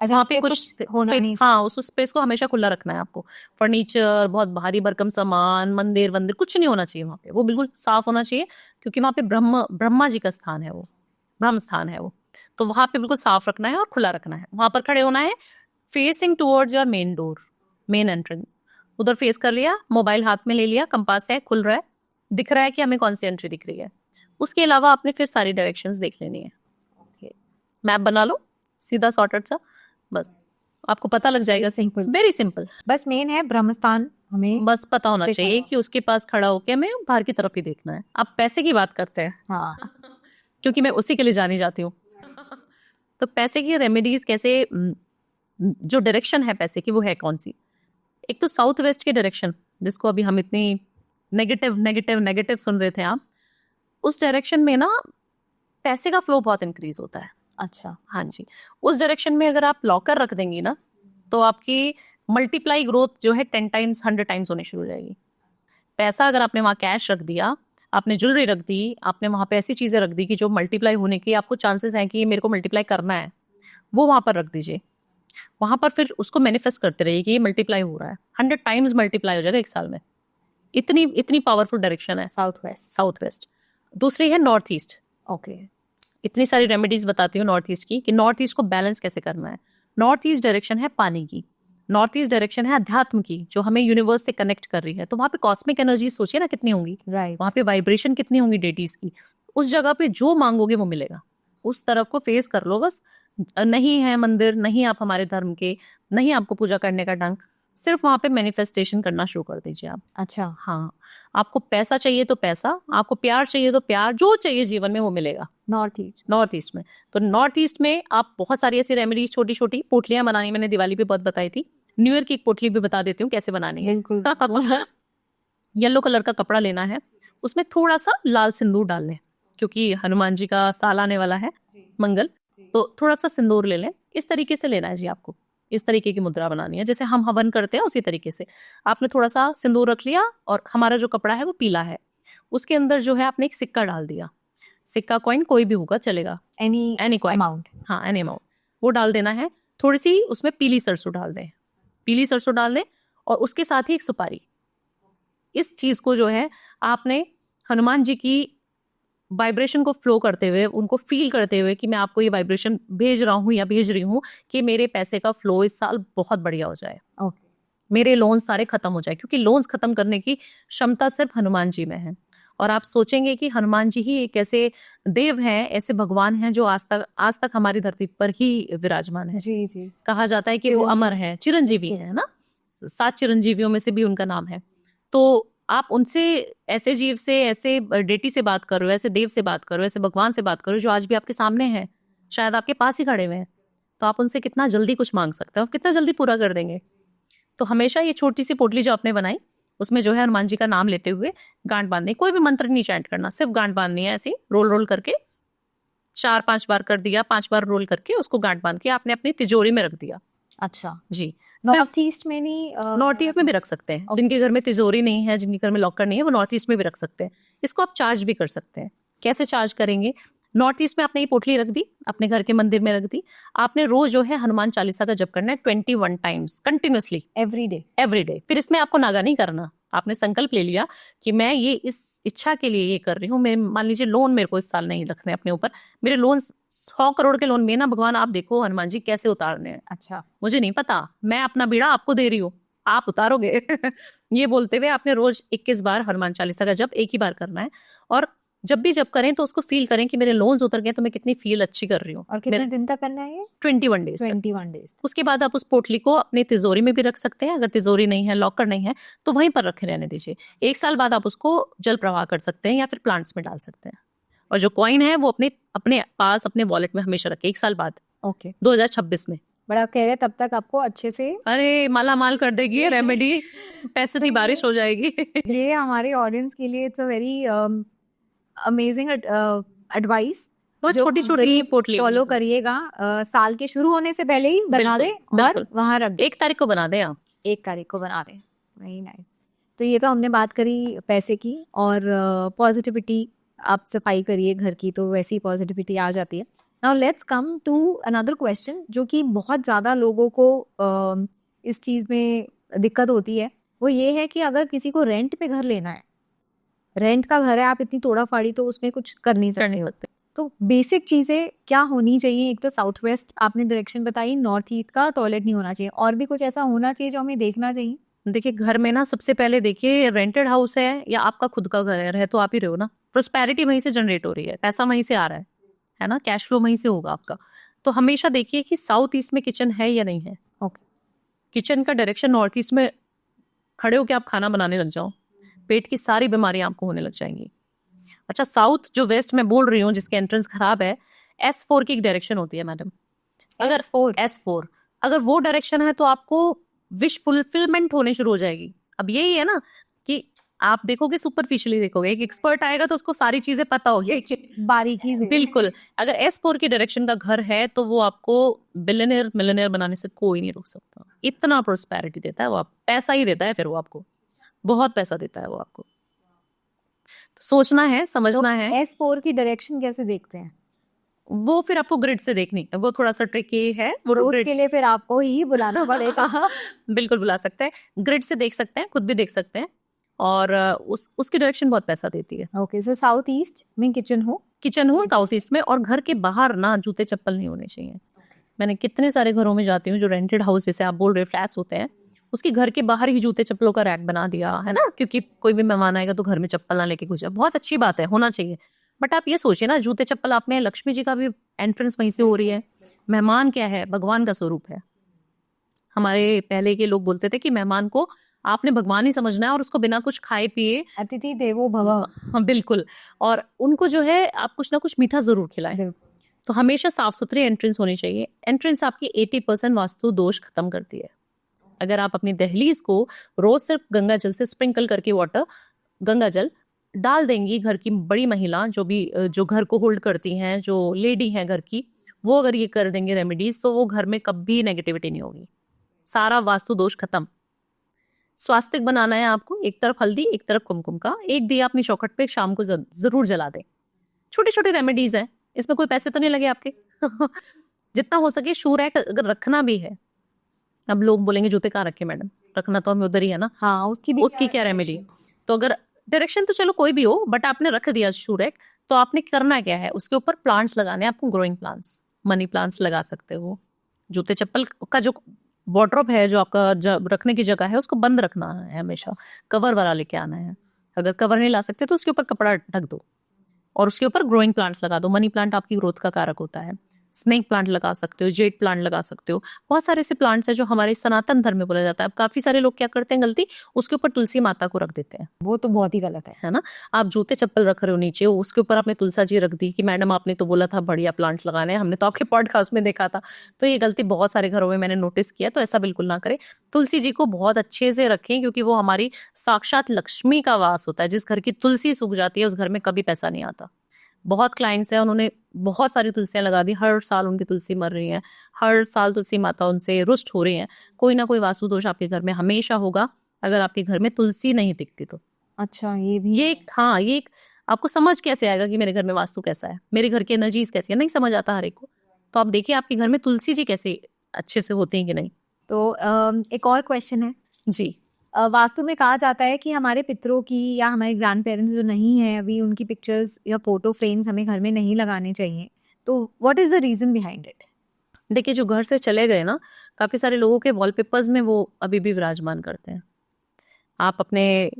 वहाँ पे कुछ होना नहीं। हाँ, उस स्पेस को हमेशा खुला रखना है आपको। फर्नीचर, बहुत भारी भरकम सामान, मंदिर वंदिर कुछ नहीं होना चाहिए वहाँ पे। वो बिल्कुल साफ होना चाहिए, क्योंकि वहाँ पे ब्रह्मा जी का स्थान है, वो ब्रह्म स्थान है वो। तो वहाँ पे बिल्कुल साफ रखना है और खुला रखना है। वहां पर खड़े होना है, facing towards your main door, main entrance. उधर फेस कर लिया, मोबाइल हाथ में ले लिया, कंपास है, खुल रहा है, दिख रहा है कि हमें कौन सी एंट्री दिख रही है। उसके अलावा आपने फिर सारी डायरेक्शंस देख लेनी है। मैप बना लो सीधा सॉर्टेड सा, बस आपको पता लग जाएगा। Simple, very simple. बस मेन है ब्रह्मस्थान, हमें बस पता होना चाहिए कि उसके पास खड़ा होकर हमें बाहर की तरफ ही देखना है। आप पैसे की बात करते हैं, हाँ क्योंकि मैं उसी के लिए जानी जाती हूँ। तो पैसे की रेमेडीज कैसे, जो डायरेक्शन है पैसे की, वो है कौन सी? एक तो साउथ वेस्ट की डायरेक्शन, जिसको अभी हम इतनी नेगेटिव नेगेटिव नेगेटिव सुन रहे थे आप, उस डायरेक्शन में ना पैसे का फ्लो बहुत इंक्रीज होता है। अच्छा, हाँ जी। उस डायरेक्शन में अगर आप लॉकर रख देंगी ना, तो आपकी मल्टीप्लाई ग्रोथ जो है 10 टाइम्स 100 टाइम्स होनी शुरू हो जाएगी। पैसा अगर आपने वहाँ कैश रख दिया, आपने ज्वेलरी रख दी, आपने वहाँ पे ऐसी चीजें रख दी कि जो मल्टीप्लाई होने की आपको चांसेस हैं कि मेरे को मल्टीप्लाई करना है, वो वहाँ पर रख दीजिए। वहां पर फिर उसको मैनिफेस्ट करते रहिए कि ये मल्टीप्लाई हो रहा है, 100 टाइम्स मल्टीप्लाई हो जाएगा 1 साल में। इतनी पावरफुल डायरेक्शन है साउथ वेस्ट। South west. दूसरी है नॉर्थ ईस्ट। ओके, इतनी सारी रेमेडीज बताती हूँ नॉर्थ ईस्ट की कि नॉर्थ ईस्ट को बैलेंस कैसे करना है। नॉर्थ ईस्ट डायरेक्शन है पानी की, नॉर्थ ईस्ट डायरेक्शन है अध्यात्म की, जो हमें यूनिवर्स से कनेक्ट कर रही है। तो वहाँ पे कॉस्मिक एनर्जी सोचिए ना कितनी होंगी, राइट। वहाँ पे वाइब्रेशन कितनी होंगी डेटीज की। उस जगह पे जो मांगोगे वो मिलेगा, उस तरफ को फेस कर लो बस। नहीं है मंदिर, नहीं आप हमारे धर्म के, नहीं आपको पूजा करने का ढंग, सिर्फ वहाँ पे मैनिफेस्टेशन करना शुरू कर दीजिए आप। अच्छा, हाँ, आपको पैसा चाहिए तो पैसा, आपको प्यार चाहिए तो प्यार, जो चाहिए जीवन में वो मिलेगा नॉर्थ ईस्ट। नॉर्थ ईस्ट में। तो नॉर्थ ईस्ट में आप बहुत सारी ऐसी रेमेडीज, छोटी छोटी पोटलियां बनानी, मैंने दिवाली पे बहुत बताई थी। न्यू ईयर की एक पोटली भी बता देती हूँ कैसे बनानी है। बिल्कुल। येलो कलर का कपड़ा लेना है, उसमें थोड़ा सा लाल सिंदूर डाल लें, क्योंकि हनुमान जी का साल आने वाला है मंगल, तो थोड़ा सा सिंदूर ले लें। इस तरीके से लेना है जी आपको, इस तरीके की मुद्रा बनानी है जैसे हम हवन करते हैं उसी तरीके से। आपने थोड़ा सा सिंदूर रख लिया और हमारा जो कपड़ा है वो पीला है, उसके अंदर जो है आपने एक सिक्का डाल दिया। सिक्का कॉइन कोई भी होगा चलेगा, एनी कॉइन, अमाउंट। हाँ एनी अमाउंट, वो डाल देना है। थोड़ी सी उसमें पीली सरसों डाल दें, पीली सरसों डाल दें, और उसके साथ ही एक सुपारी। इस चीज को जो है आपने हनुमान जी की वाइब्रेशन को फ्लो करते हुए, उनको फील करते हुए कि मैं आपको ये वाइब्रेशन भेज रहा हूँ या भेज रही हूँ कि मेरे पैसे का फ्लो इस साल बहुत बढ़िया हो जाए, ओके। मेरे लोन्स सारे खत्म हो जाए, क्योंकि लोन्स खत्म करने की क्षमता सिर्फ हनुमान जी में है। और आप सोचेंगे कि हनुमान जी ही एक ऐसे देव हैं, ऐसे भगवान हैं जो आज तक हमारी धरती पर ही विराजमान है। जी जी। कहा जाता है कि वो अमर है, चिरंजीवी है ना, 7 चिरंजीवियों में से भी उनका नाम है। तो आप उनसे, ऐसे जीव से, ऐसे डेटी से बात करो, ऐसे देव से बात करो, ऐसे भगवान से बात करो जो आज भी आपके सामने है, शायद आपके पास ही खड़े हुए हैं। तो आप उनसे कितना जल्दी कुछ मांग सकते हो, कितना जल्दी पूरा कर देंगे। तो हमेशा ये छोटी सी पोटली जो आपने बनाई, उसमें जो है हनुमान जी का नाम लेते हुए गांठ बांधनी, कोई भी मंत्र नहीं चैंट करना, सिर्फ गांठ बांधनी है। ऐसे रोल रोल करके 4-5 बार कर दिया, 5 बार रोल करके उसको गांठ बांध के आपने अपनी तिजोरी में रख दिया। अच्छा, जी, नॉर्थ ईस्ट में नहीं, नॉर्थ ईस्ट में भी रख सकते हैं। जिनके घर में तिजोरी नहीं है, जिनके घर में लॉकर नहीं है, वो नॉर्थ ईस्ट में भी रख सकते हैं। इसको आप चार्ज भी कर सकते हैं। कैसे चार्ज करेंगे? नॉर्थ ईस्ट में आपने ये पोटली रख दी, अपने घर के मंदिर में रख दी। आपने रोज जो है हनुमान चालीसा का जप करना है 21 टाइम्स कंटिन्यूअसली, एवरी डे। फिर इसमें आपको नागा नहीं करना, आपने संकल्प ले लिया कि मैं ये इस इच्छा के लिए ये कर रही हूँ। मैं मान लीजिए लोन मेरे को इस साल नहीं रखने अपने ऊपर, मेरे लोन 100 करोड़ के लोन में ना भगवान आप देखो हनुमान जी कैसे उतारने हैं। अच्छा, मुझे नहीं पता, मैं अपना बीड़ा आपको दे रही हूँ, आप उतारोगे। ये बोलते हुए आपने रोज 21 बार हनुमान चालीसा का जप एक ही बार करना है। और जब भी जप करें तो उसको फील करें कि मेरे लोन्स उतर गए, तो मैं कितनी फील अच्छी कर रही हूँ। और कितने दिन तक करना है ये? 21 डेज। 21 डेज। उसके बाद आप उस पोटली को अपनी तिजोरी में भी रख सकते हैं। अगर तिजोरी नहीं है, लॉकर नहीं है, तो वहीं पर रखे रहने दीजिए। 1 साल बाद आप उसको जल प्रवाह कर सकते हैं या फिर प्लांट्स में डाल सकते हैं। और जो कॉइन है वो अपने अपने पास, अपने वॉलेट में हमेशा रखें 1 साल बाद। ओके, 2026 में। बड़ा कह रहे तब तक आपको अच्छे से, अरे माला माल कर देगी ये रेमेडी, पैसे की बारिश हो जाएगी। ये हमारे ऑडियंस के लिए it's a very amazing advice. बहुत छोटी छोटी पोटली फॉलो करिएगा। साल के शुरू होने से पहले ही बना दें और वहां रख दें। 1 तारीख को बना दें आप, 1 तारीख को बना दें। Very nice. तो ये तो हमने बात करी पैसे की, और पॉजिटिविटी, आप सफाई करिए घर की तो वैसी ही पॉजिटिविटी आ जाती है। Now let's come to another question, जो कि बहुत ज़्यादा लोगों को इस चीज़ में दिक्कत होती है। वो ये है कि अगर किसी को रेंट पे घर लेना है, रेंट का घर है, आप इतनी तोड़ा फाड़ी तो उसमें कुछ कर नहीं सकते। तो बेसिक चीज़ें क्या होनी चाहिए? एक तो साउथ वेस्ट आपने डायरेक्शन बताई, नॉर्थ ईस्ट का टॉयलेट नहीं होना चाहिए, और भी कुछ ऐसा होना चाहिए जो हमें देखना चाहिए? देखिए घर में ना सबसे पहले देखिए, रेंटेड हाउस है या आपका खुद का घर है, रह तो आप ही रहे हो ना, प्रोस्पेरिटी वहीं से जनरेट हो रही है, पैसा वहीं से आ रहा है ना, कैश फ्लो वहीं से होगा आपका। तो हमेशा देखिए कि साउथ ईस्ट में किचन है या नहीं है। ओके, किचन का डायरेक्शन नॉर्थ ईस्ट में खड़े होकर आप खाना बनाने लग जाओ, पेट की सारी बीमारियां आपको होने लग जाएंगी। अच्छा, साउथ जो वेस्ट में बोल रही हूँ जिसके एंट्रेंस खराब है, S4 की एक डायरेक्शन होती है मैडम। अगर S4 अगर वो डायरेक्शन है तो आपको विश फुलफिलमेंट होने शुरू हो जाएगी। अब यही है ना कि आप देखोगे, सुपरफिशियली देखोगे, एक एक्सपर्ट आएगा तो उसको सारी चीजें पता होगी बारीकी से। बिल्कुल। अगर S4 की डायरेक्शन का घर है तो वो आपको बिलियनियर मिलियनियर बनाने से कोई नहीं रोक सकता। इतना प्रोस्पेरिटी देता है वो, आप पैसा ही देता है, फिर वो आपको बहुत पैसा देता है वो आपको। तो सोचना है, समझना है। S4 की डायरेक्शन कैसे देखते हैं? वो फिर आपको ग्रिड से देखनी है, वो थोड़ा सा ट्रिकी है, वो उसके लिए फिर आपको ही बुलाना पड़ेगा। बिल्कुल बुला सकते हैं, ग्रिड से देख सकते हैं, खुद भी देख सकते हैं, और उसकी डायरेक्शन बहुत पैसा देती है। ओके, सो साउथ ईस्ट में किचन हो, किचन हो साउथ ईस्ट में, और घर के बाहर ना जूते चप्पल नहीं होने चाहिए। मैंने कितने सारे घरों में जाती हूँ जो रेंटेड हाउस जैसे आप बोल रहे फ्लैट्स होते हैं, उसके घर के बाहर ही जूते चप्पलों का रैक बना दिया है ना, क्योंकि कोई भी मेहमान आएगा तो घर में चप्पल ना लेके घुस जाए। बहुत अच्छी बात है, होना चाहिए। बट आप ये सोचिए ना, जूते चप्पल आपने, लक्ष्मी जी का भी एंट्रेंस वहीं से हो रही है। मेहमान क्या है, भगवान का स्वरूप है। हमारे पहले के लोग बोलते थे कि मेहमान को आपने भगवान ही समझना है और उसको बिना कुछ खाए पिए, अतिथि देवो भव। हाँ बिल्कुल, और उनको जो है आप कुछ ना कुछ मीठा जरूर खिलाएं। तो हमेशा साफ सुथरी एंट्रेंस होनी चाहिए। एंट्रेंस आपकी 80% वास्तु दोष खत्म करती है। अगर आप अपनी दहलीज को रोज सिर्फ गंगा जल से स्प्रिंकल करके वाटर, गंगा जल डाल देंगी, घर की बड़ी महिला जो भी जो घर को होल्ड करती हैं, जो लेडी हैं घर की, वो अगर ये कर देंगे रेमेडीज, तो वो घर में कभी नेगेटिविटी नहीं होगी। सारा वास्तु दोष खत्म। स्वास्तिक बनाना है आपको, एक तरफ हल्दी एक तरफ कुमकुम का, एक दिया अपनी चौखट पे शाम को जरूर जला दें। छोटी छोटी रेमेडीज है, इसमें कोई पैसे तो नहीं लगे आपके। जितना हो सके शू रैक अगर रखना भी है, अब लोग बोलेंगे जूते कहाँ रखे मैडम, रखना तो हमें उधर ही है ना। हाँ, उसकी क्या रेमेडी। तो अगर डायरेक्शन तो चलो कोई भी हो, बट आपने रख दिया शू रैक, तो आपने करना क्या है, उसके ऊपर प्लांट्स लगाने हैं आपको, ग्रोइंग प्लांट्स, मनी प्लांट्स लगा सकते हो। जूते चप्पल का जो वार्डरोब है, जो आपका रखने की जगह है, उसको बंद रखना है हमेशा, कवर वाला लेके आना है। अगर कवर नहीं ला सकते तो उसके ऊपर कपड़ा ढक दो और उसके ऊपर ग्रोइंग प्लांट्स लगा दो। मनी प्लांट आपकी ग्रोथ का कारक होता है। स्नेक प्लांट लगा सकते हो, जेड प्लांट लगा सकते हो। बहुत सारे ऐसे प्लांट्स हैं जो हमारे सनातन धर्म में बोला जाता है। अब काफी सारे लोग क्या करते हैं गलती, उसके ऊपर तुलसी माता को रख देते हैं। वो तो बहुत ही गलत है ना। आप जूते चप्पल रख रहे हो नीचे, उसके ऊपर आपने तुलसा जी रख दी कि मैडम आपने तो बोला था बढ़िया प्लांट्स लगाने हैं, हमने तो आपके पॉडकास्ट में देखा था। तो ये गलती बहुत सारे घरों में मैंने नोटिस किया, तो ऐसा बिल्कुल ना करें। तुलसी जी को बहुत अच्छे से रखें, क्योंकि वो हमारी साक्षात लक्ष्मी का वास होता है। जिस घर की तुलसी सूख जाती है उस घर में कभी पैसा नहीं आता। बहुत क्लाइंट्स हैं, उन्होंने बहुत सारी तुलसियां लगा दी, हर साल उनकी तुलसी मर रही है, हर साल तुलसी माता उनसे रुष्ट हो रही है। कोई ना कोई वास्तु दोष आपके घर में हमेशा होगा, अगर आपके घर में तुलसी नहीं दिखती तो। अच्छा, ये भी हाँ, ये आपको समझ कैसे आएगा कि मेरे घर में वास्तु कैसा है, मेरे घर की एनर्जीज कैसी है, नहीं समझ आता हर एक को। तो आप देखिए आपके घर में तुलसी जी कैसे अच्छे से होती हैं कि नहीं। तो एक और क्वेश्चन है जी। वास्तु में कहा जाता है कि हमारे पितरों की या हमारे ग्रैंड पेरेंट्स जो नहीं है अभी, उनकी पिक्चर्स या फोटो फ्रेम्स हमें घर में नहीं लगाने चाहिए। तो what is the reason behind it? देखिए, जो घर से चले गए ना, काफी सारे लोगों के वॉलपेपर्स में वो अभी भी विराजमान करते हैं। आप अपने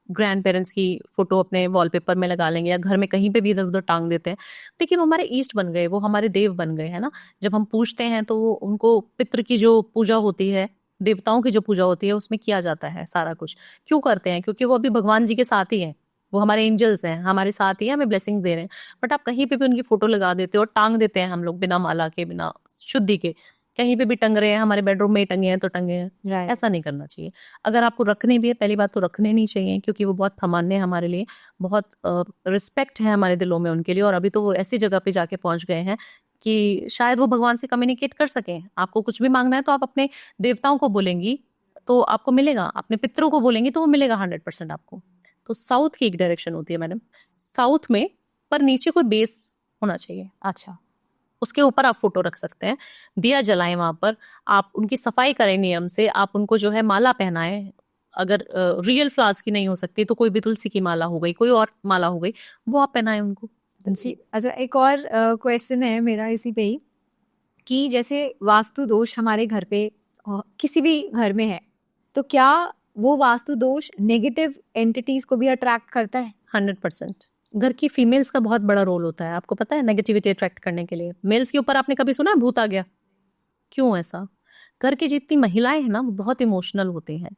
ग्रैंड पेरेंट्स की फोटो अपने वॉलपेपर में लगा लेंगे या घर में कहीं पे भी इधर उधर टांग देते हैं। देखिए, वो हमारे ईस्ट बन गए, वो हमारे देव बन गए, है ना। जब हम पूजते हैं तो उनको पितृ की जो पूजा होती है, देवताओं की जो पूजा होती है, उसमें किया जाता है सारा कुछ। क्यों करते हैं? क्योंकि वो अभी भगवान जी के साथ ही हैं, वो हमारे एंजल्स हैं, हमारे साथ ही हैं, हमें ब्लेसिंग्स दे रहे हैं। बट आप कहीं पे भी उनकी फोटो लगा देते हो और टांग देते हैं हम लोग, बिना माला के, बिना शुद्धि के, कहीं पे भी टंग रहे हैं, हमारे बेडरूम में टंगे हैं तो टंगे हैं। Right. ऐसा नहीं करना चाहिए। अगर आपको रखने भी है, पहली बात तो रखने नहीं चाहिए, क्योंकि वो बहुत सामान्य है हमारे लिए, बहुत रिस्पेक्ट है हमारे दिलों में उनके लिए। और अभी तो वो ऐसी जगह पे जाके पहुंच गए हैं कि शायद वो भगवान से कम्युनिकेट कर सकें। आपको कुछ भी मांगना है तो आप अपने देवताओं को बोलेंगी तो आपको मिलेगा, अपने पितरों को बोलेंगी तो वो मिलेगा 100% आपको। तो साउथ की एक डायरेक्शन होती है मैडम, साउथ में, पर नीचे कोई बेस होना चाहिए। अच्छा, उसके ऊपर आप फोटो रख सकते हैं, दिया जलाएं वहां पर, आप उनकी सफाई करें नियम से, आप उनको जो है माला पहनाएं। अगर रियल फ्लावर्स की नहीं हो सकती तो कोई भी तुलसी की माला हो गई, कोई और माला हो गई, वो आप पहनाएं उनको। जी। अच्छा, एक और क्वेश्चन है मेरा इसी पे ही, कि जैसे वास्तु दोष हमारे घर पे किसी भी घर में है, तो क्या वो वास्तु दोष नेगेटिव एंटिटीज को भी अट्रैक्ट करता है? 100%। घर की फीमेल्स का बहुत बड़ा रोल होता है, आपको पता है, नेगेटिविटी अट्रैक्ट करने के लिए। मेल्स के ऊपर आपने कभी सुना है भूत आ गया? क्यों ऐसा? घर की जितनी महिलाएं हैं ना, वो बहुत इमोशनल होती हैं।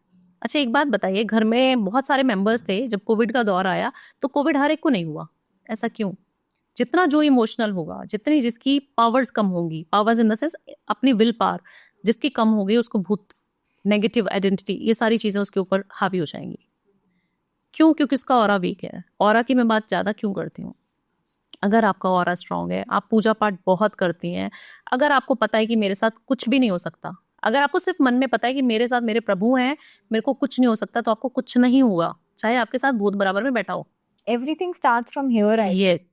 अच्छा, एक बात बताइए, घर में बहुत सारे मेंबर्स थे, जब कोविड का दौर आया तो कोविड हर एक को नहीं हुआ। ऐसा क्यों? जितना जो इमोशनल होगा, जितनी जिसकी पावर्स कम होंगी, पावर्स इन द सेंस अपनी विल पावर जिसकी कम हो गई, उसको भूत, नेगेटिव आइडेंटिटी, ये सारी चीजें उसके ऊपर हावी हो जाएंगी। क्यों? क्योंकि उसका ऑरा वीक है। ऑरा की मैं बात ज्यादा क्यों करती हूँ? अगर आपका ऑरा स्ट्रांग है, आप पूजा पाठ बहुत करती हैं, अगर आपको पता है कि मेरे साथ कुछ भी नहीं हो सकता, अगर आपको सिर्फ मन में पता है कि मेरे साथ मेरे प्रभु हैं, मेरे को कुछ नहीं हो सकता, तो आपको कुछ नहीं होगा, चाहे आपके साथ भूत बराबर में बैठा हो। Everything starts from here. Yes,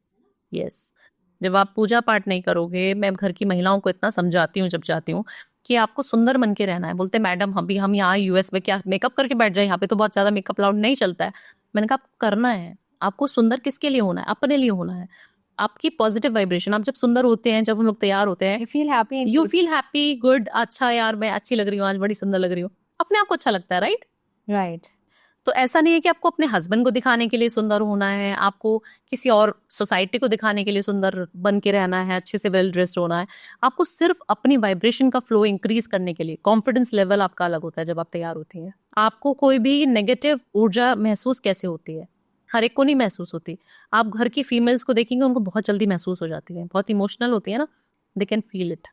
yes. जब आप पूजा पाठ नहीं करोगे, मैं घर की महिलाओं को इतना समझाती हूँ जब जाती हूँ कि आपको सुंदर बन के रहना है। बोलते मैडम अभी हम यहाँ यूएस में क्या मेकअप करके बैठ जाए, यहाँ पे तो बहुत ज्यादा मेकअप अलाउड नहीं चलता है। मैंने कहा करना है आपको, सुंदर किसके लिए होना है? अपने लिए होना है। आपकी पॉजिटिव वाइब्रेशन, आप जब सुंदर होते हैं, जब हम लोग तैयार होते हैं, you feel happy, you feel happy, good, अच्छा यार मैं अच्छी लग रही हूँ आज, बड़ी सुंदर लग रही हूँ, अपने आप को अच्छा लगता है, राइट? राइट। तो ऐसा नहीं है कि आपको अपने हस्बैंड को दिखाने के लिए सुंदर होना है, आपको किसी और सोसाइटी को दिखाने के लिए सुंदर बन के रहना है, अच्छे से वेल ड्रेस्ड होना है। आपको सिर्फ अपनी वाइब्रेशन का फ्लो इंक्रीज करने के लिए, कॉन्फिडेंस लेवल आपका अलग होता है जब आप तैयार होती हैं। आपको कोई भी नेगेटिव ऊर्जा महसूस कैसे होती है? हर एक को नहीं महसूस होती। आप घर की फीमेल्स को देखेंगे, उनको बहुत जल्दी महसूस हो जाती है, बहुत इमोशनल होती है ना, दे कैन फील इट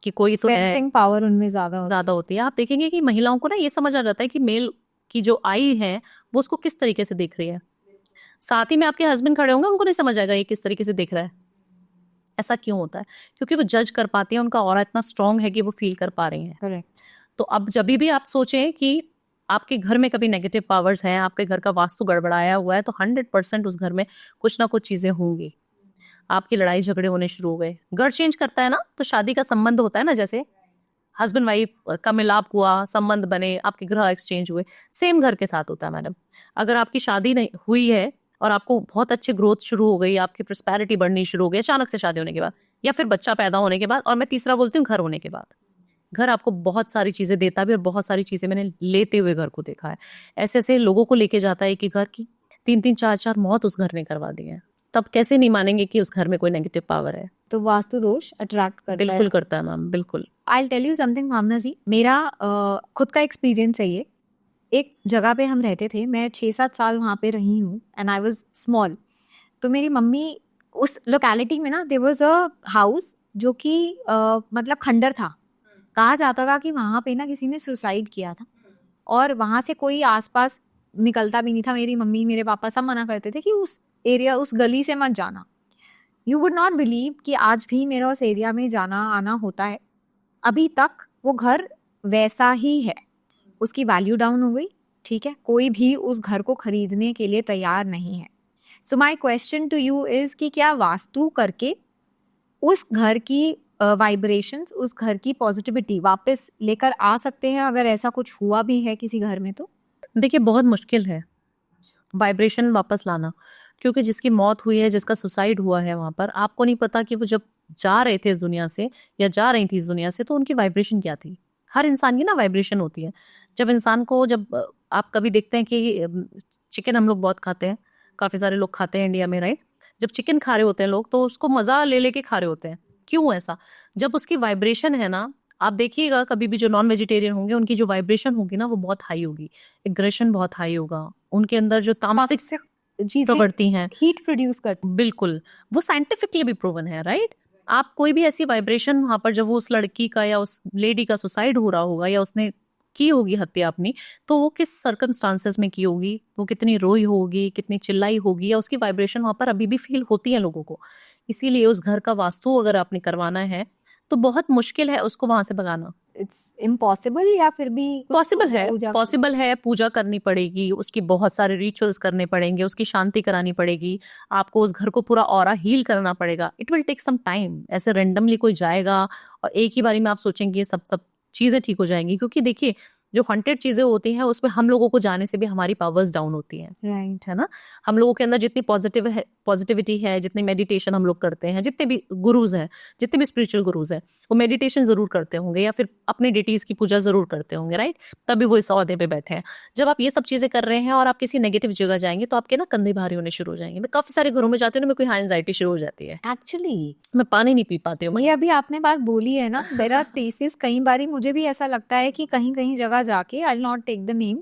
कि कोई तो है, सेंसिंग पावर उनमें ज्यादा होती है। आप देखेंगे कि महिलाओं को ना ये समझ आ जाता है कि मेल की जो आई है वो उसको किस तरीके से देख रही है। साथ ही में आपके हस्बैंड खड़े होंगे, उनको नहीं समझ आएगा ये किस तरीके से देख रहा है। ऐसा क्यों होता है? क्योंकि वो जज कर पाती हैं, उनका ऑरा इतना स्ट्रांग है कि वो फील कर पा रही हैं। करेक्ट। तो अब जब भी आप सोचें कि आपके घर में कभी नेगेटिव पावर्स हैं, आपके घर का वास्तु गड़बड़ाया हुआ है, तो 100% उस घर में कुछ ना कुछ चीजें होंगी। आपकी लड़ाई झगड़े होने शुरू हो गए, घर चेंज करता है ना, तो शादी का संबंध होता है ना, जैसे हस्बैंड वाइफ का मिलाप हुआ, संबंध बने, आपके ग्रह एक्सचेंज हुए, सेम घर के साथ होता है मैडम। अगर आपकी शादी नहीं हुई है और आपको बहुत अच्छी ग्रोथ शुरू हो गई, आपकी प्रॉस्पेरिटी बढ़नी शुरू हो गई अचानक से शादी होने के बाद, या फिर बच्चा पैदा होने के बाद, और मैं तीसरा बोलती हूँ घर होने के बाद, घर आपको बहुत सारी चीजें देता भी और बहुत सारी चीजें मैंने लेते हुए घर को देखा है। ऐसे ऐसे लोगों को लेके जाता है कि घर की 3-3 4-4 मौत उस घर ने करवा दी है। तब कैसे नहीं मानेंगे कि उस घर में कोई नेगेटिव पावर है? तो वास्तु दोष अट्रैक्ट करता है। बिल्कुल करता है मैम, बिल्कुल। आई टेल यू समथिंग भावना जी, मेरा खुद का एक्सपीरियंस है ये। एक जगह पे हम रहते थे, मैं 6-7 साल वहाँ पे रही हूँ एंड आई वाज स्मॉल। तो मेरी मम्मी, उस लोकेलिटी में ना देयर वाज अ हाउस जो कि मतलब खंडर था। कहा जाता था कि वहाँ पे ना किसी ने सुसाइड किया था और वहाँ से कोई आसपास निकलता भी नहीं था। मेरी मम्मी मेरे पापा सब मना करते थे कि उस एरिया, उस गली से मत जाना। यू वुड नॉट बिलीव कि आज भी मेरा उस एरिया में जाना आना होता है। अभी तक वो घर वैसा ही है। उसकी वैल्यू डाउन हो गई, ठीक है, कोई भी उस घर को खरीदने के लिए तैयार नहीं है। So my question to you is कि क्या वास्तु करके उस घर की वाइब्रेशंस, उस घर की पॉजिटिविटी वापस लेकर आ सकते हैं अगर ऐसा कुछ हुआ भी है किसी घर में? तो देखिए बहुत मुश्किल है वाइब्रेशन वापस लाना, क्योंकि जिसकी मौत हुई है, जिसका सुसाइड हुआ है, वहां पर आपको नहीं पता कि वो जब जा रहे थे इस दुनिया से या जा रही थी इस दुनिया से, तो उनकी वाइब्रेशन क्या थी। हर इंसान की ना वाइब्रेशन होती है। जब इंसान को, जब आप कभी देखते हैं कि चिकन हम लोग बहुत खाते हैं, काफी सारे लोग खाते हैं इंडिया में, राइट? जब चिकन खा रहे होते हैं लोग, तो उसको मजा ले लेके खा रहे होते हैं। क्यों ऐसा? जब उसकी वाइब्रेशन है ना, आप देखिएगा कभी भी जो नॉन वेजिटेरियन होंगे, उनकी जो वाइब्रेशन होगी ना वो बहुत हाई होगी, एग्रेशन बहुत हाई होगा, उनके अंदर जो तामसिक प्रवृत्ति हैं हीट प्रोड्यूस करते। बिल्कुल, वो साइंटिफिकली भी प्रूवन है, राइट? आप कोई भी ऐसी वाइब्रेशन वहां पर, जब वो उस लड़की का या उस लेडी का सुसाइड हो रहा होगा या उसने की होगी हत्या अपनी, तो वो किस सर्कमस्टांसेस में की होगी, वो कितनी रोई होगी, कितनी चिल्लाई होगी, या उसकी वाइब्रेशन वहां पर अभी भी फील होती है लोगों को। इसीलिए उस घर का वास्तु अगर आपने करवाना है तो बहुत मुश्किल है उसको वहां से भगाना। इट्स इम्पॉसिबल या फिर भी पॉसिबल है, पूजा करनी पड़ेगी, उसकी बहुत सारे रिचुअल्स करने पड़ेंगे, उसकी शांति करानी पड़ेगी, आपको उस घर को पूरा ऑरा हील करना पड़ेगा। It will take some time. ऐसे रैंडमली कोई जाएगा और एक ही बारी में आप सोचेंगे सब चीजें ठीक हो जाएंगी? क्योंकि देखिए जो हॉन्टेड चीजें होती हैं उसमें हम लोगों को जाने से भी हमारी पावर्स डाउन होती हैं, राइट है ना? हम लोगों के अंदर जितनी पॉजिटिविटी है, जितनी मेडिटेशन हम लोग करते हैं, जितने भी गुरुज हैं, जितने भी स्पिरिचुअल गुरुज हैं, वो मेडिटेशन जरूर करते होंगे या फिर अपने डिटीज की पूजा जरूर करते होंगे, राइट? तभी वो इस ओहदे पे बैठे हैं। जब आप ये सब चीजें कर रहे हैं और आप किसी नेगेटिव जगह जाएंगे तो आपके ना कंधे भारी होने शुरू हो जाएंगे। मैं काफी सारे घरों में जाती हूँ ना, मेरे को यहाँ एंजाइटी शुरू हो जाती है, एक्चुअली। मैं पानी नहीं पी पाती हूँ। ये अभी आपने बात बोली है ना, मेरा थीसिस कई बारी मुझे भी ऐसा लगता है कि कहीं कहीं जगह जाके, I will not take the name,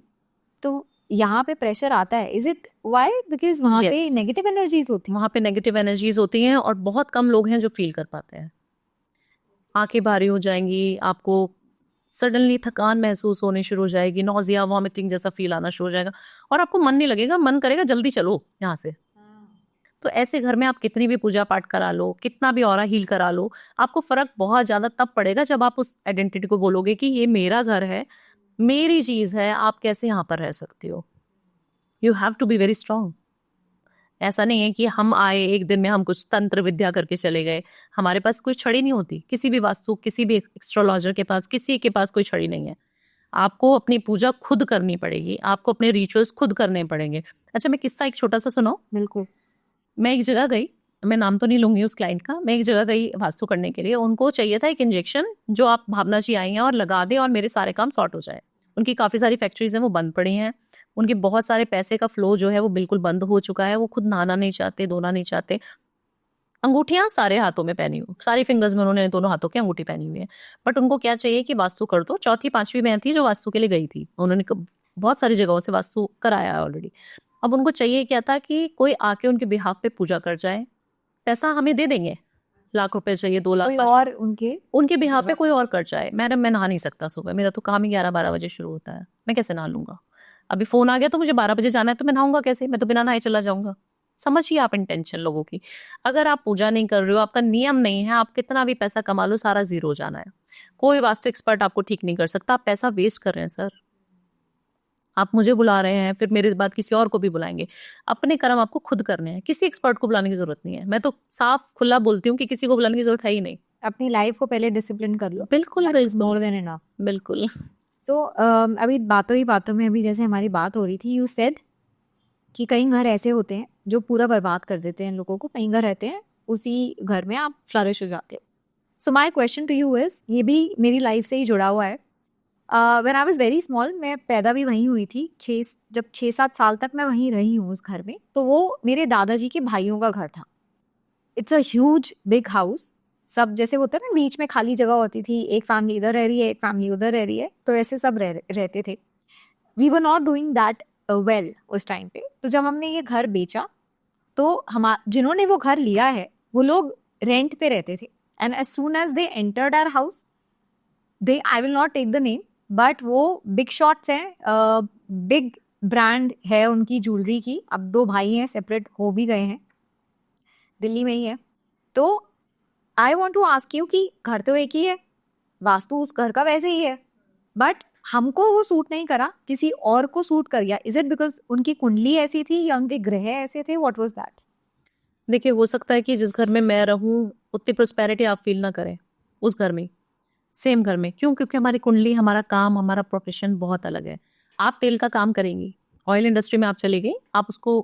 तो यहाँ पे प्रेशर आता है। Is it why? बिकॉज वहाँ पे नेगेटिव एनर्जीज होती हैं। वहाँ पे नेगेटिव एनर्जीज होती हैं और बहुत कम लोग हैं जो फील कर पाते हैं। आंखें भारी हो जाएंगी, आपको सडनली थकान महसूस होने शुरू हो जाएगी, नोजिया वॉमिटिंग जैसा फील आना शुरू हो जाएगा और आपको मन नहीं लगेगा, मन करेगा जल्दी चलो यहाँ से। तो ऐसे घर में आप कितनी भी पूजा पाठ करा लो, कितना भी ऑरा हील करा लो, आपको फर्क बहुत ज्यादा तब पड़ेगा जब आप उस आइडेंटिटी को बोलोगे कि ये मेरा घर है, मेरी चीज है, आप कैसे यहाँ पर रह सकती हो। You have to be very strong. ऐसा नहीं है कि हम आए एक दिन में हम कुछ तंत्र विद्या करके चले गए, हमारे पास कोई छड़ी नहीं होती। किसी भी वास्तु, किसी भी एस्ट्रोलॉजर के पास, किसी के पास कोई छड़ी नहीं है। आपको अपनी पूजा खुद करनी पड़ेगी, आपको अपने रिचुअल्स खुद करने पड़ेंगे। अच्छा मैं किस्सा एक छोटा सा सुनाऊं? बिल्कुल। मैं एक जगह गई, मैं नाम तो नहीं लूंगी उस क्लाइंट का, मैं एक जगह गई वास्तु करने के लिए, उनको चाहिए था एक इंजेक्शन जो आप भावना जी आई हैं और लगा दें और मेरे सारे काम सॉर्ट हो जाए। उनकी काफ़ी सारी फैक्ट्रीज हैं वो बंद पड़ी हैं, उनके बहुत सारे पैसे का फ्लो जो है वो बिल्कुल बंद हो चुका है, वो खुद नहाना नहीं चाहते, धोना नहीं चाहते। अंगूठियां सारे हाथों में पहनी हुई, सारी फिंगर्स में उन्होंने दोनों हाथों की अंगूठी पहनी हुई है, बट उनको क्या चाहिए कि वास्तु कर दो। चौथी पांचवी मैं थी जो वास्तु के लिए गई थी, उन्होंने बहुत सारी जगहों से वास्तु कराया है ऑलरेडी। अब उनको चाहिए क्या था कि कोई आके उनके बिहाफ पे पूजा कर जाए, पैसा हमें दे देंगे, लाख रुपए चाहिए, 2 लाख, कोई 5 और लाख, उनके बिहार पे कोई और कर जाए। मैडम मैं नहा नहीं सकता सुबह, मेरा तो काम ही 11-12 बजे शुरू होता है, मैं कैसे नहा लूंगा? अभी फोन आ गया तो मुझे 12 बजे जाना है, तो मैं नहाऊंगा कैसे? मैं तो बिना नहाए चला जाऊंगा। समझिए आप इंटेंशन लोगों की। अगर आप पूजा नहीं कर रहे हो, आपका नियम नहीं है, आप कितना भी पैसा कमा लो सारा जीरो हो जाना है। कोई वास्तु एक्सपर्ट आपको ठीक नहीं कर सकता, आप पैसा वेस्ट कर रहे हैं सर। आप मुझे बुला रहे हैं, फिर मेरे बाद किसी और को भी बुलाएंगे। अपने कर्म आपको खुद करने हैं, किसी एक्सपर्ट को बुलाने की जरूरत नहीं है। मैं तो साफ खुला बोलती हूँ कि किसी को बुलाने की जरूरत है ही नहीं। अपनी लाइफ को पहले डिसिप्लिन कर लो, बिल्कुल मोर देन इनफ। बिल्कुल। सो अभी बातों ही बातों में, अभी जैसे हमारी बात हो रही थी, यू सेड कि कई घर ऐसे होते हैं जो पूरा बर्बाद कर देते हैं लोगों को, कई घर रहते हैं उसी घर में आप फ्लरिश हो जाते हो। So my question to you is, ये भी मेरी लाइफ से ही जुड़ा हुआ है। When I was very small, मैं पैदा भी वहीं हुई थी, जब 6-7 साल तक मैं वहीं रही हूँ उस घर में, तो वो मेरे दादाजी के भाइयों का घर था। It's a huge big house, सब जैसे होता है ना, बीच में खाली जगह होती थी, एक फैमिली इधर रह रही है, एक फैमिली उधर रह रही है, तो ऐसे सब रहते थे। We were not doing that well उस टाइम पे। तो जब हमने ये घर बेचा, तो हम जिन्होंने वो घर लिया है वो लोग रेंट पे रहते थे, and as soon as they entered our house, they, I will not take the name, but वो बिग शॉट्स हैं, बिग ब्रांड है उनकी ज्वेलरी की। अब 2 भाई हैं, सेपरेट हो भी गए हैं, दिल्ली में ही है। तो I want to ask you कि घर तो एक ही है, वास्तु उस घर का वैसे ही है, बट हमको वो सूट नहीं करा, किसी और को सूट कर गया। इज इट बिकॉज उनकी कुंडली ऐसी थी या उनके ग्रह ऐसे थे? What was that? देखिए, हो सकता है कि जिस घर में मैं रहूं उतनी प्रोस्पेरिटी आप फील ना करें उस घर में, सेम घर में। क्यों? क्योंकि हमारी कुंडली, हमारा काम, हमारा प्रोफेशन बहुत अलग है। आप तेल का काम करेंगी, ऑयल इंडस्ट्री में आप चली गई, आप उसको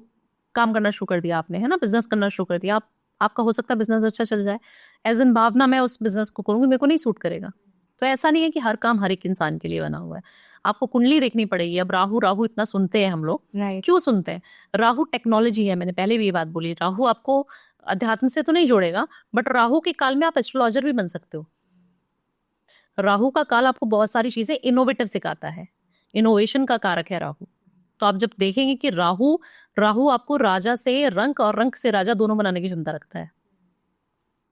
काम करना शुरू कर दिया आपने, है ना, बिजनेस करना शुरू कर दिया। आपका हो सकता है बिजनेस अच्छा चल जाए, एज एन भावना मैं उस बिजनेस को करूंगी, मेरे को नहीं सूट करेगा। तो ऐसा नहीं है कि हर काम हर एक इंसान के लिए बना हुआ है, आपको कुंडली देखनी पड़ेगी। अब राहु राहु इतना सुनते हैं हम लोग, राइट। क्यों सुनते हैं? राहु टेक्नोलॉजी है, मैंने पहले भी ये बात बोली। राहु आपको अध्यात्म से तो नहीं जोड़ेगा, बट राहु के काल में आप एस्ट्रोलॉजर भी बन सकते हो। राहु का काल आपको बहुत सारी चीजें इनोवेटिव सिखाता है, इनोवेशन का कारक है राहु। तो आप जब देखेंगे कि राहु राहु आपको राजा से रंक और रंक से राजा दोनों बनाने की क्षमता रखता है।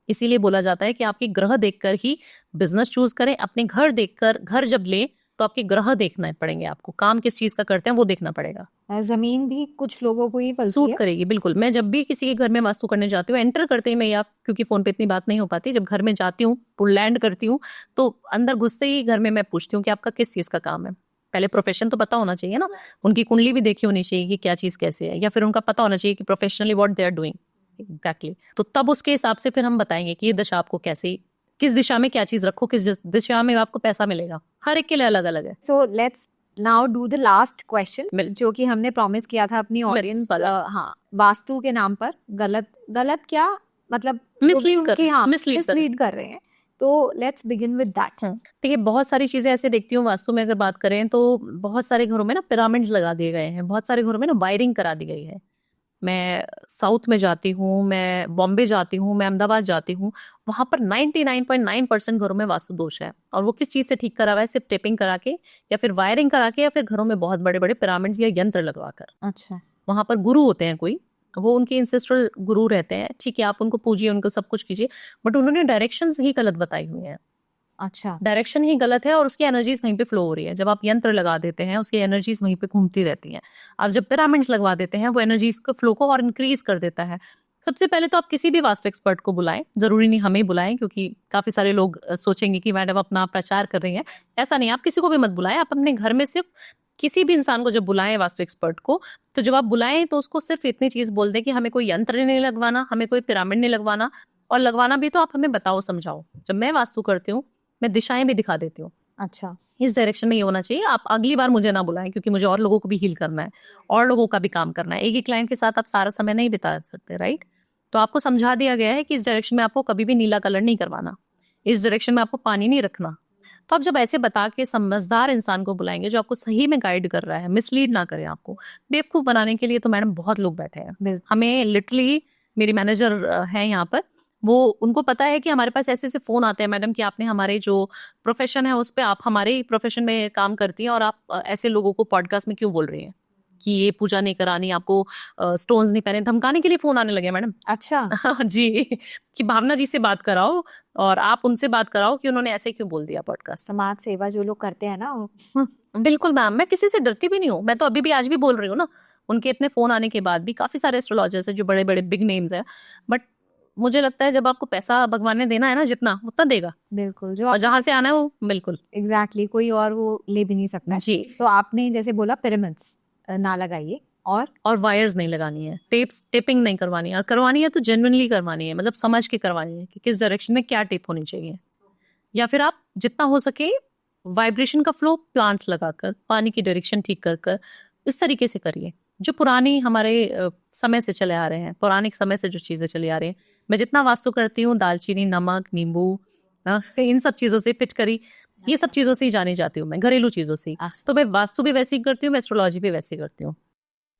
इसीलिए बोला जाता है कि आपके ग्रह देखकर ही बिजनेस चूज करें। अपने घर देखकर, घर जब ले तो आपके ग्रह देखना पड़ेंगे, आपको काम किस चीज का करते हैं वो देखना पड़ेगा। जमीन भी कुछ लोगों को ही सूट करेगी, बिल्कुल। मैं जब भी किसी के घर में वास्तु करने जाती हूँ, एंटर करते ही मैं, या क्योंकि फोन पे इतनी बात नहीं हो पाती, जब घर में जाती हूँ, लैंड करती हूँ, तो अंदर घुसते ही घर में मैं पूछती हूँ कि आपका किस चीज का काम है। पहले प्रोफेशन तो पता होना चाहिए ना, उनकी कुंडली भी देखी होनी चाहिए कि क्या चीज कैसे है, या फिर उनका पता होना चाहिए कि professionally what they are doing exactly. तो तब उसके हिसाब से फिर हम बताएंगे कि ये दशा आपको कैसे, किस दिशा में क्या चीज रखो, किस दिशा में आपको पैसा मिलेगा। हर एक के लिए अलग अलग है। So let's now do the last question, जो कि हमने प्रॉमिस किया था अपनी ऑडियंस, हाँ, वास्तु के नाम पर गलत क्या मतलब, मिसलीड कर रहे हैं। तो लेट्स बिगिन विद दैट। देखिए, बहुत सारी चीजें ऐसे देखती हूँ वास्तु में, अगर बात करें तो बहुत सारे घरों में ना पिरामिड्स लगा दिए गए हैं, बहुत सारे घरों में ना वायरिंग करा दी गई है। मैं साउथ में जाती हूँ, मैं बॉम्बे जाती हूँ, मैं अहमदाबाद जाती हूँ, वहां पर 99.9% घरों में वास्तु दोष है। और वो किस चीज से ठीक करा हुआ है? सिर्फ टेपिंग करा के, या फिर वायरिंग करा के, या फिर घरों में बहुत बड़े बड़े पिरामिड्स या यंत्र लगवा कर। अच्छा। वहां पर गुरु होते हैं कोई, वो उनके इंसेस्ट्रल गुरु रहते हैं, ठीक है, आप उनको पूजिए, उनको सब कुछ कीजिए, बट उन्होंने डायरेक्शंस ही गलत बताई हुई हैं। अच्छा। डायरेक्शन ही गलत है और उसकी एनर्जीज वहीं पे फ्लो हो रही है। जब आप यंत्र लगा देते हैं, उसकी एनर्जीज वहीं पे घूमती रहती हैं। आप जब पिरामिड्स लगवा देते हैं, वो एनर्जीज को फ्लो को और इंक्रीज कर देता है। सबसे पहले तो आप किसी भी वास्तु एक्सपर्ट को बुलाएं, जरूरी नहीं हमें बुलाएं, क्योंकि काफी सारे लोग सोचेंगे कि मैडम अपना प्रचार कर रही हैं। ऐसा नहीं, आप किसी को भी मत बुलाएं। आप अपने घर में सिर्फ किसी भी इंसान को जब बुलाएं, वास्तु एक्सपर्ट को, तो जब आप बुलाएं तो उसको सिर्फ इतनी चीज बोल दें कि हमें कोई यंत्र नहीं लगवाना, हमें कोई पिरामिड नहीं लगवाना, और लगवाना भी तो आप हमें बताओ, समझाओ। जब मैं वास्तु करती हूँ, मैं दिशाएं भी दिखा देती हूँ। अच्छा, इस डायरेक्शन में ये होना चाहिए। आप अगली बार मुझे ना बुलाएं, क्योंकि मुझे और लोगों को भी हील करना है, और लोगों का भी काम करना है। एक ही क्लाइंट के साथ आप सारा समय नहीं बिता सकते, राइट? तो आपको समझा दिया गया है कि इस डायरेक्शन में आपको कभी भी नीला कलर नहीं करवाना, इस डायरेक्शन में आपको पानी नहीं रखना। तो आप जब ऐसे बता के समझदार इंसान को बुलाएंगे जो आपको सही में गाइड कर रहा है, मिसलीड ना करे आपको। बेवकूफ बनाने के लिए तो मैडम बहुत लोग बैठे हैं। हमें लिटरली, मेरी मैनेजर है यहाँ पर, वो उनको पता है कि हमारे पास ऐसे ऐसे फोन आते हैं मैडम कि आपने हमारे जो प्रोफेशन है उस पर, आप हमारे ही प्रोफेशन में काम करती हैं और आप ऐसे लोगों को पॉडकास्ट में क्यों बोल रही हैं कि ये पूजा नहीं करानी, आपको स्टोन्स नहीं पहने, धमकाने के लिए फोन आने लगे मैडम। अच्छा। जी, कि भावना जी से बात कराओ और आप उनसे बात कराओ कि उन्होंने ऐसे क्यों बोल दिया पॉडकास्ट। समाज सेवा जो लोग करते हैं ना बिल्कुल मैम, मैं किसी से डरती भी नहीं हूँ। मैं तो अभी भी आज भी बोल रही हूँ ना, उनके इतने फोन आने के बाद भी काफी सारे एस्ट्रोलॉजर्स हैं जो बड़े बड़े बिग नेम्स हैं, बट मुझे लगता है जब आपको पैसा भगवान ने देना है ना जितना, उतना देगा। बिल्कुल, जो और जहाँ से आना है वो बिल्कुल एग्जैक्टली कोई और वो ले भी नहीं सकता है। जी। तो आपने जैसे बोला पिरामिड्स ना लगाइए, और वायर्स नहीं लगानी है, टेपिंग नहीं करवानी है, और करवानी है तो जेन्युइनली करवानी है, मतलब समझ के करवानी है कि किस डायरेक्शन में क्या टेप होनी चाहिए। या फिर आप जितना हो सके वाइब्रेशन का फ्लो प्लांट्स लगाकर, पानी की डायरेक्शन ठीक कर कर इस तरीके से करिए जो पुरानी हमारे समय से चले आ रहे हैं, पौराणिक समय से जो चीजें चली आ रही हैं। मैं जितना वास्तु करती हूँ, दालचीनी, नमक, नींबू, इन सब चीजों से, फिटकरी, ये सब चीजों से ही जानी जाती हूँ मैं, घरेलू चीजों से। तो मैं वास्तु भी वैसे ही करती हूँ, मैं एस्ट्रोलॉजी भी वैसे ही करती हूँ।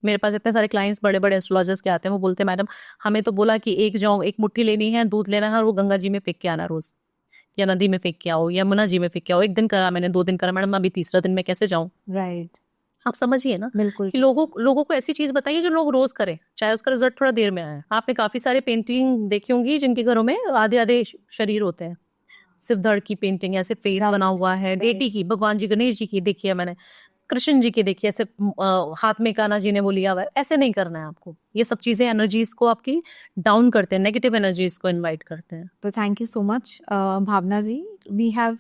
मेरे पास इतने सारे क्लाइंट्स बड़े बड़े एस्ट्रोलॉजर्स के आते हैं, वो बोलते हैं मैडम हमें तो बोला कि एक मुट्ठी लेनी है, दूध लेना है और वो गंगा जी में फेंक के आना रोज, या नदी में फेंक के आओ, या यमुना जी में फेंक के आओ। 1 दिन करा मैंने, 2 दिन करा मैडम, अभी 3रा दिन में कैसे जाऊं? राइट, आप समझिए ना। बिल्कुल। कि लोगों को ऐसी चीज बताइए जो लोग रोज करें, चाहे उसका रिजल्ट थोड़ा देर में आए। आपने काफी सारे पेंटिंग देखी होंगी जिनके घरों में आधे आधे शरीर होते हैं, सिर्फ धड़ की पेंटिंग, ऐसे फेस बना हुआ है, डेटी की, भगवान जी गणेश जी की देखी है मैंने, कृष्ण जी की देखिए, ऐसे हाथ में कान्हा जी ने वो लिया हुआ है। ऐसे नहीं करना है आपको। ये सब चीजें एनर्जीज को आपकी डाउन करते हैं, नेगेटिव एनर्जीज को इनवाइट करते हैं। तो thank you so much Bhavna ji, we have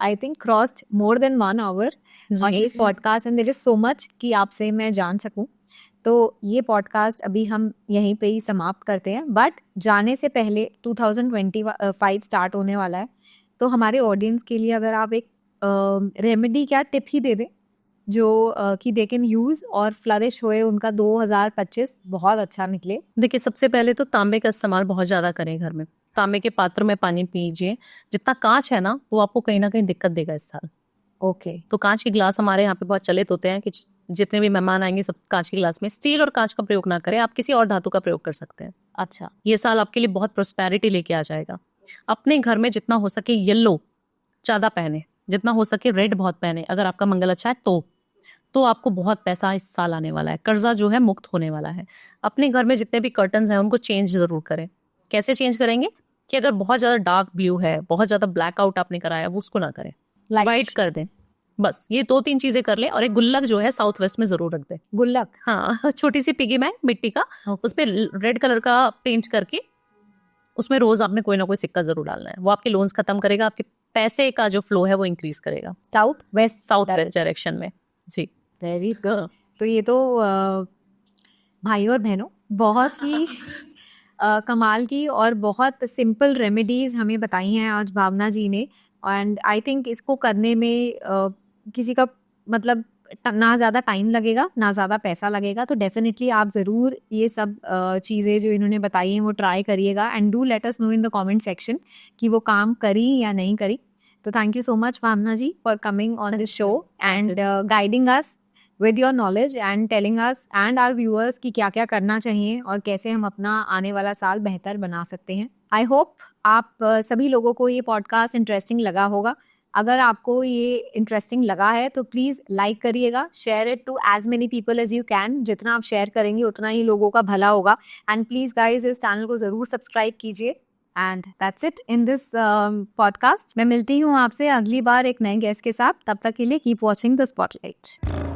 I think crossed more than 1 hour on this podcast and there is so much कि आपसे मैं जान सकूं। तो ये पॉडकास्ट अभी हम यहीं पे ही समाप्त करते हैं, बट जाने से पहले 2025 स्टार्ट होने वाला है, तो हमारे ऑडियंस के लिए अगर आप एक रेमेडी क्या टिप ही दे दें जो कि दे कैन यूज और फ्लरिश होए, उनका 2025 बहुत अच्छा निकले। देखिए, सबसे पहले तो तांबे का इस्तेमाल बहुत ज्यादा करें घर में। तांबे के पात्र में पानी पीजिए। जितना कांच है ना, वो आपको कहीं ना कहीं दिक्कत देगा इस साल। ओके। तो कांच के गिलास हमारे यहाँ पे बहुत चलित होते हैं कि जितने भी मेहमान आएंगे सब कांच के गिलास में। स्टील और कांच का प्रयोग ना करें, आप किसी और धातु का प्रयोग कर सकते हैं। अच्छा, ये साल आपके लिए बहुत प्रोस्पेरिटी लेके आ जाएगा। अपने घर में जितना हो सके येलो ज्यादा पहने, जितना हो सके रेड बहुत पहने, अगर आपका मंगल अच्छा है तो आपको बहुत पैसा इस साल आने वाला है, कर्जा जो है मुक्त होने वाला है। अपने घर में जितने भी कर्टन्स हैं उनको चेंज जरूर करें। कैसे चेंज करेंगे? कि अगर बहुत ज्यादा डार्क ब्लू है, बहुत ज्यादा ब्लैकआउट आपने कराया, वो उसको ना करें, वाइट कर दें। बस ये 2-3 चीजें कर लें। और एक गुल्लक जो है साउथ वेस्ट में जरूर रख दें। गुल्लक? हाँ, छोटी सी पिगी बैंक मिट्टी का, उस पर रेड कलर का पेंट करके उसमें रोज आपने कोई ना कोई सिक्का जरूर डालना है। वो आपके लोन्स खत्म करेगा, आपके पैसे का जो फ्लो है वो इंक्रीज करेगा। साउथ वेस्ट डायरेक्शन में। जी, वेरी गुड। तो ये तो भाई और बहनों बहुत ही कमाल की और बहुत सिंपल रेमेडीज हमें बताई हैं आज भावना जी ने। एंड आई थिंक इसको करने में किसी का मतलब ना ज़्यादा टाइम लगेगा, ना ज़्यादा पैसा लगेगा। तो डेफिनेटली आप ज़रूर ये सब चीज़ें जो इन्होंने बताई हैं वो ट्राई करिएगा and do let us know in the comment section कि वो काम करी या नहीं करी। तो thank you so much Bhavna ji for coming on this show and guiding us with your knowledge and telling us and our viewers कि क्या क्या करना चाहिए और कैसे हम अपना आने वाला साल बेहतर बना सकते हैं। आई होप आप सभी लोगों को ये पॉडकास्ट इंटरेस्टिंग लगा होगा। अगर आपको ये इंटरेस्टिंग लगा है तो प्लीज़ लाइक करिएगा, share it to as many people as you can. जितना आप शेयर करेंगे उतना ही लोगों का भला होगा। एंड प्लीज़ गाइज इस चैनल को ज़रूर सब्सक्राइब कीजिए। And that's it in this podcast. मैं मिलती हूँ आपसे अगली बार एक नए गेस्ट के साथ। तब तक के लिए कीप वॉचिंग द स्पॉटलाइट।